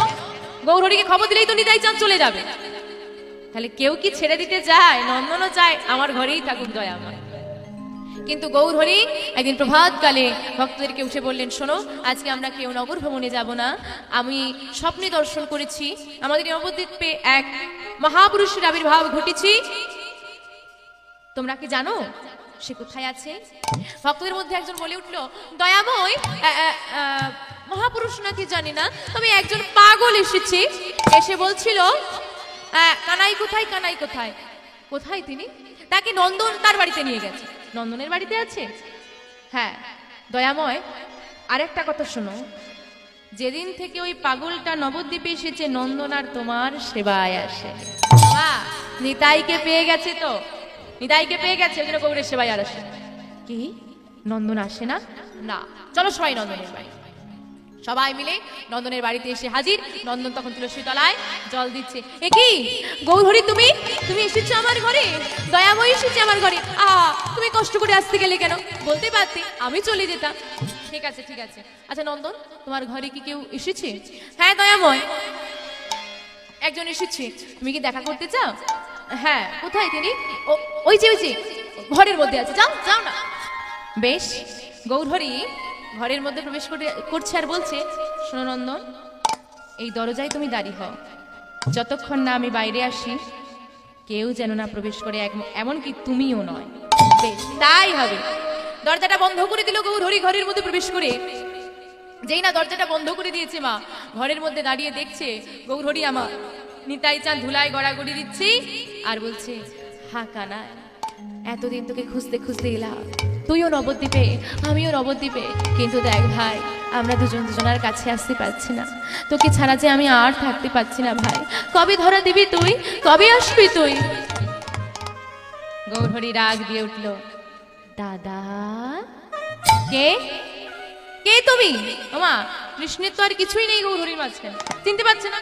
গৌরহরিকে খবর দিলেই তো নিতাই চাঁদ চলে যাবে। তাহলে কেউ কি ছেড়ে দিতে চায়? নন্দনও চায় আমার ঘরেই থাকুক দয়াময়। কিন্তু গৌরহরি একদিন প্রভাতকালে ভক্তদেরকে উঠে বললেন, শোনো, আজকে আমরা কেউ নগর ভ্রমণে যাব না। আমি স্বপ্নে দর্শন করেছি, আমাদের নবদ্বীপে এক মহাপুরুষের আবির্ভাব ঘটেছি। তোমরা কি জানো সে কোথায় আছে? ভক্তদের মধ্যে একজন বলে উঠলো, দয়াময়, মহাপুরুষ নাকি জানি না, তবে একজন পাগল এসেছে। এসে বলছিল, কানাই কোথায়, কানাই কোথায়? কোথায় তিনি? তাকে নন্দন তার বাড়িতে নিয়ে গেছে। নন্দনের বাড়িতে আছে? হ্যাঁ। দয়াময়, আরেকটা কথা শোনো, যেদিন থেকে ওই পাগলটা নবদ্বীপে এসেছে, নন্দন আর তোমার সেবায় আসে। নিতাইকে পেয়ে গেছে তো, নিতাইকে পেয়ে গেছে, ওই জন্য গৌরের সেবায় আর আসে। কি নন্দন আসে না? না, চলো সবাই নন্দনের বাড়ি। সবাই মিলে নন্দনের বাড়িতে এসে হাজির। নন্দন তখন তুলসী তলায় জল দিচ্ছে। এ কি গৌরহরি, তুমি তুমি এসেছো আমার ঘরে? দয়াময় এসেছে আমার ঘরে। তুমি কষ্ট করে আসতে গেলে কেন? বলতে পারতে, আমি চলে যেতাম। ঠিক আছে ঠিক আছে। আচ্ছা নন্দন, তোমার ঘরে কি কেউ এসেছে? হ্যাঁ দয়াময়, একজন এসেছে। তুমি কি দেখা করতে চাও? হ্যাঁ। কোথায় তিনি? ওই যে ঘরের মধ্যে আছে, যাও যাও না। বেশ। গৌরহরি ঘরের মধ্যে প্রবেশ করছে আর বলছে, শোনো নন্দন, এই দরজায় তুমি দাঁড়িয়ে হও, যতক্ষণ না আমি বাইরে আসি কেউ যেন না প্রবেশ করে, এমনকি তুমিও নয়। বেশ, তাই হবে। দরজাটা বন্ধ করে দিল গৌরহরি ঘরের মধ্যে প্রবেশ করে। যেই না দরজাটা বন্ধ করে দিয়েছে মা, ঘরের মধ্যে দাঁড়িয়ে দেখছে গৌরহরি আমার নিতাই চাঁদ ধুলায় গড়াগড়ি দিচ্ছি আর বলছে, হা কানাই, এতদিন তোকে খুঁজতে খুঁজতে এলাম, তুইও নবদ্বীপে আমিও নবদ্বীপে, কিন্তু দেখ ভাই, আমরা দুজনার কাছে আসতে পারছি না। তোকে ছাড়া যে আমি আর থাকতে পারছি না ভাই। কবে ধরা দিবি তুই? কবে আসবি তুই? গৌরহরি রাগ দিয়ে উঠল, দাদা কে কে তুমি? ওমা, কৃষ্ণের তো আর কিছুই নেই গৌরহরির মাঝখানে, চিনতে পারছে না।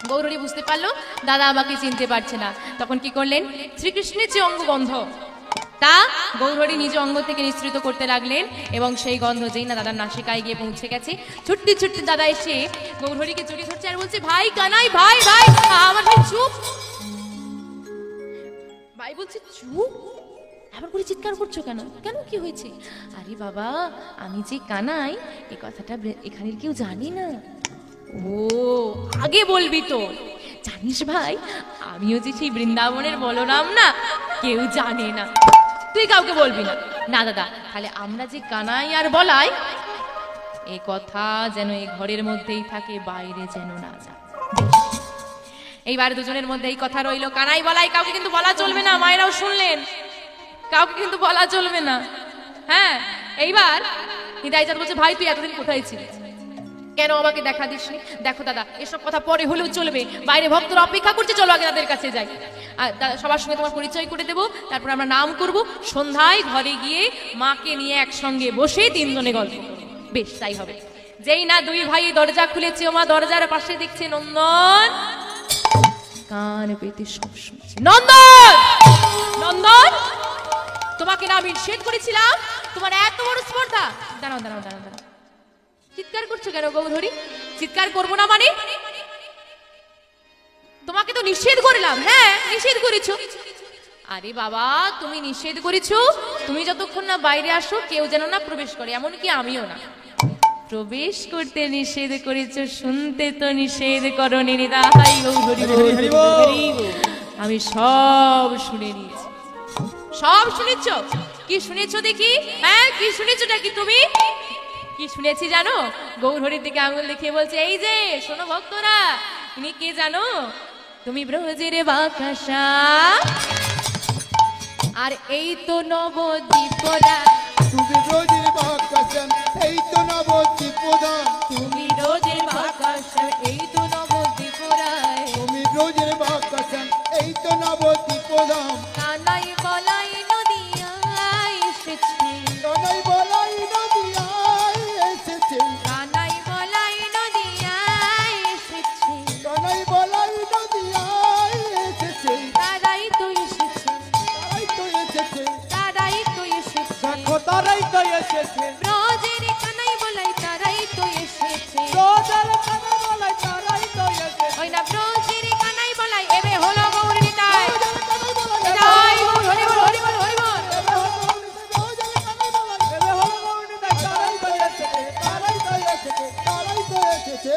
গৌরহরি বুঝতে পারলো দাদা আমাকে চিনতে পারছে না। তখন কি করলেন? শ্রীকৃষ্ণের যে অঙ্গগন্ধ, তা গৌরহরি নিজ অঙ্গ থেকে নিঃসৃত করতে লাগলেন এবং সেই গন্ধ যেই না দাদার নাসিকায় গিয়ে পৌঁছে গেছে, ছুটতে ছুটতে দাদা এসে গৌরহরিকে জড়িয়ে ধরছে আর বলছে, ভাই কানাই, ভাই ভাই আমার ভাই চুপ। ভাই বলছে, চুপ, আবার করে চিৎকার করছো কেন? কেন, কি হয়েছে? আরে বাবা, আমি যে কানাই এই কথাটা এখানে কেউ জানি না। ও, আগে বলবি তো। জানিস ভাই, আমিও যে সেই বৃন্দাবনের বলরাম না, কেউ জানে না। তুই কাউকে বলবি না? না দাদা, তাহলে আমরা যে কানাই আর বলাই, এই কথা যেন এই ঘরের মধ্যেই থাকে, বাইরে যেন না যায়। এইবার দুজনের মধ্যে এই কথা রইল, কানাই বলাই কাউকে কিন্তু বলা চলবে না। মায়েরাও শুনলেন, কাউকে কিন্তু বলা চলবে না। হ্যাঁ, এইবার নিতাই চাঁদ বলছে, ভাই তুই এতদিন কোথায় ছিলিস? কেন আমাকে দেখা দিসনি? দেখো দাদা, এসব কথা পরে হলেও চলবে, বাইরে ভক্তরা অপেক্ষা করছে, চলো আগে তাদের কাছে যাই। আর সবার সঙ্গে তোমার পরিচয় করে দেবো, তারপর আমরা নাম করব, সন্ধ্যায় ঘরে গিয়ে মাকে নিয়ে একসঙ্গে বসে তিনজনে গল্প করবো। বেশ, তাই হবে। যেই না দুই ভাই দরজা খুলেছে, ও মা দরজার পাশে দেখছে নন্দন কান পেতে সব শুনছে। নন্দন, নন্দন, তোমাকে না আমি নিষেধ করেছিলাম, তোমার এত বড় স্পর্ধা। দাঁড়াও দাঁড়াও দাঁড়াও দাঁড়াও, চিৎকার করছো কেন গৌরহরি? চিৎকার করবো না মানে? তোমাকে তো নিষেধ করলাম। হ্যাঁ, নিষেধ করেছো। আরে বাবা, তুমি নিষেধ করেছো, তুমি যতক্ষণ না বাইরে আসো কেউ যেন না প্রবেশ করে, এমনকি আমিও না। প্রবেশ করতে নিষেধ করেছো, শুনতে তো নিষেধ করনি। নিতাই গৌরহরি বল। আমি সব শুনে নিয়েছি। সব শুনেছ? কি শুনেছো দেখি? হ্যাঁ, কি শুনেছো নাকি তুমি? কি শুনেছি জানো? গৌরহরির দিকে আঙুল দেখিয়ে বলছে, এই যে শোনো ভক্তরা, তুমি কে জানো? তুমি ব্রজের বাকাশা, আর এই তো নবদ্বীপরা। তুমি ব্রজের বাকাশা, এই তো নবদ্বীপরা। তুমি ব্রজের বাকাশা, এই তো নবদ্বীপরা। তুমি ব্রজের বাকাশা, এই তো নবদ্বীপরা। কানাই বলাই নদিয়ায় এসেছে, কানাই বলাই নদিয়ায় এসেছে, কানাই বলাই নদিয়ায় এসেছে, কানাই বলাই নদিয়ায় এসেছে। তারাই তো এসেছে, তারাই তো এসেছে, তারাই তো এসেছে। দেখো তারাই তো এসেছে, ব্রজের কানাই বলাই তারাই তো এসেছে। তোদের কানে বলাই তারাই তো এসেছে। ওই না ব্রজের কানাই বলাই, এবে হলো গৌর নিতাই। কানাই বলাই নিতাই গৌর, হরি বল, হরি বল, হরি বল। ব্রজের কানাই বলাই, এবে হলো গৌরী তাই তারাই তো এসেছে। তারাই তো এসেছে, তারাই তো এসেছে।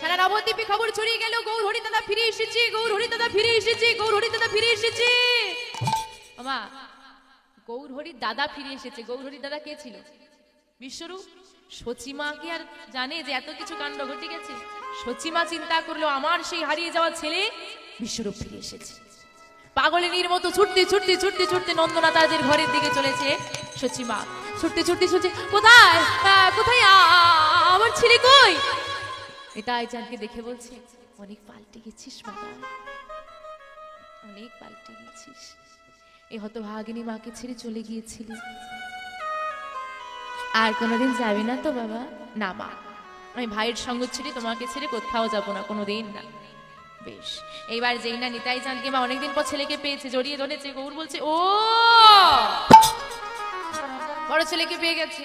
সারা নবদ্বীপে খবর ছড়িয়ে গেল, গৌরহরি দাদা ফিরে এসেছে, গৌরহরি দাদা ফিরে এসেছে, গৌরহরি দাদা ফিরে এসেছে। বাবা, গৌরহরি দাদা ফিরে এসেছে। গৌরহরি দাদা কে ছিল? বিশ্বরূপ। সচিমা কি আর জানে যে এত কিছু কাণ্ড ঘটে গেছে? সচিমা চিন্তা করলো, আমার সেই হারিয়ে যাওয়া ছেলে বিশ্বরূপ ফিরে এসেছে। পাগলিনীর মতো ছুটতে ছুটতে ছুটতে ছুটতে নন্দনাতাজের ঘরের দিকে চলেছে সচিমা। ছুটতে ছুটতে ছুটতে, কোথায় কোথায় আমার ছেলে কই? নিতাই চাঁদকে দেখে বলছে, অনেক পাল্টে গেছিস বাবা, অনেক পাল্টে গেছিস। এই হতভাগিনী মাকে ছেড়ে চলে গিয়েছিলি, আর কোনোদিন যাবি না তো বাবা? না মা, আমি ভাইয়ের সঙ্গ ছেড়ে তোমাকে ছেড়ে কোথাও যাবো না, কোনোদিন না। বেশ, এইবার যেই না নিতাই চাঁদকে মা অনেকদিন পর ছেলেকে পেয়েছে, জড়িয়ে ধরেছে। গৌর বলছে, ও বড় ছেলেকে পেয়ে গেছে,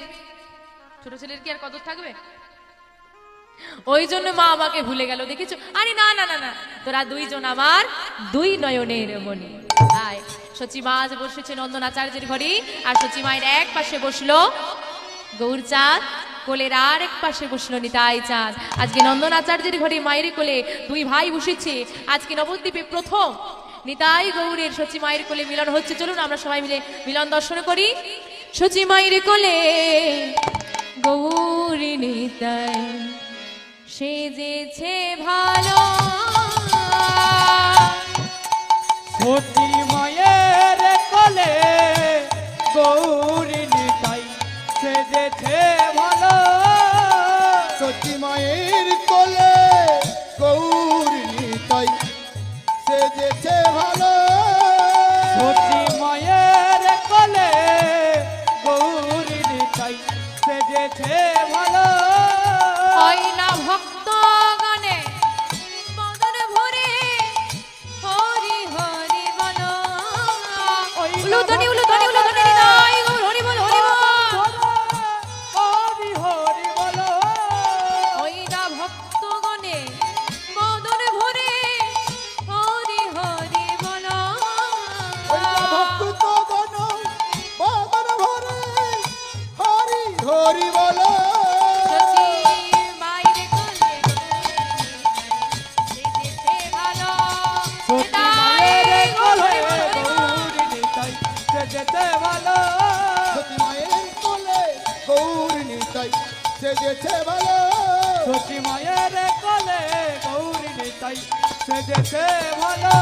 ছোট ছেলের কি আর কদর থাকবে? ওই জন্য মা আমাকে ভুলে গেল, দেখেছো? আরে না না না না, তোরা দুইজন আমার দুই নয়নের মণি। আয়, সচিমা আজ বসেছে নন্দনাচার্যের ঘরে, আর সচিমায়ের এক পাশে বসলো গৌরচাঁদ, কোলের আর এক পাশে বসলো নিতাই চাঁদ। আজকে নন্দনাচার্যের ঘরে মায়ের কোলে দুই ভাই বসেছে। আজকে নবদ্বীপে প্রথম নিতাই গৌরের সচিমায়ের কোলে মিলন হচ্ছে। চলুন আমরা সবাই মিলে মিলন দর্শন করি। সচিমায়ের কোলে গৌরী নিতাই সেজেছে ভালো, সতী মায়ের কোলে গৌরী নিতাই সেজেছে ভালো। সতী মায়ের কোলে গৌরী নিতাই সেজেছে ভালো। সতী মায়ের কোলে গৌরী নিতাই সেজেছে ভালো। হয় না ভক্ত গানে বদন ভরে হরি হরি বলো, ওই উলুধ্বনি উলুধ্বনি উলুধ্বনি হৃদয় গৌর হরি বল হরি বল। হরি হরি বলো ওই না ভক্তগণে মদন ভরে হরি হরি বল। ভক্ত গণ বাবার ঘরে হরি হরি বলো শশী মায়ের কোলে সেজেছে ভালো। সতী হৃদয় মায়ের গৌর কোলে হরি বল হরি বল। গৌরী নিতাই সেজেছে ভালো সতী মায়ের কোলে গৌর নিতাই সেজেছে ভালো সতী মায়ের কোলে গৌরী নিতাই সেজেছে ভালো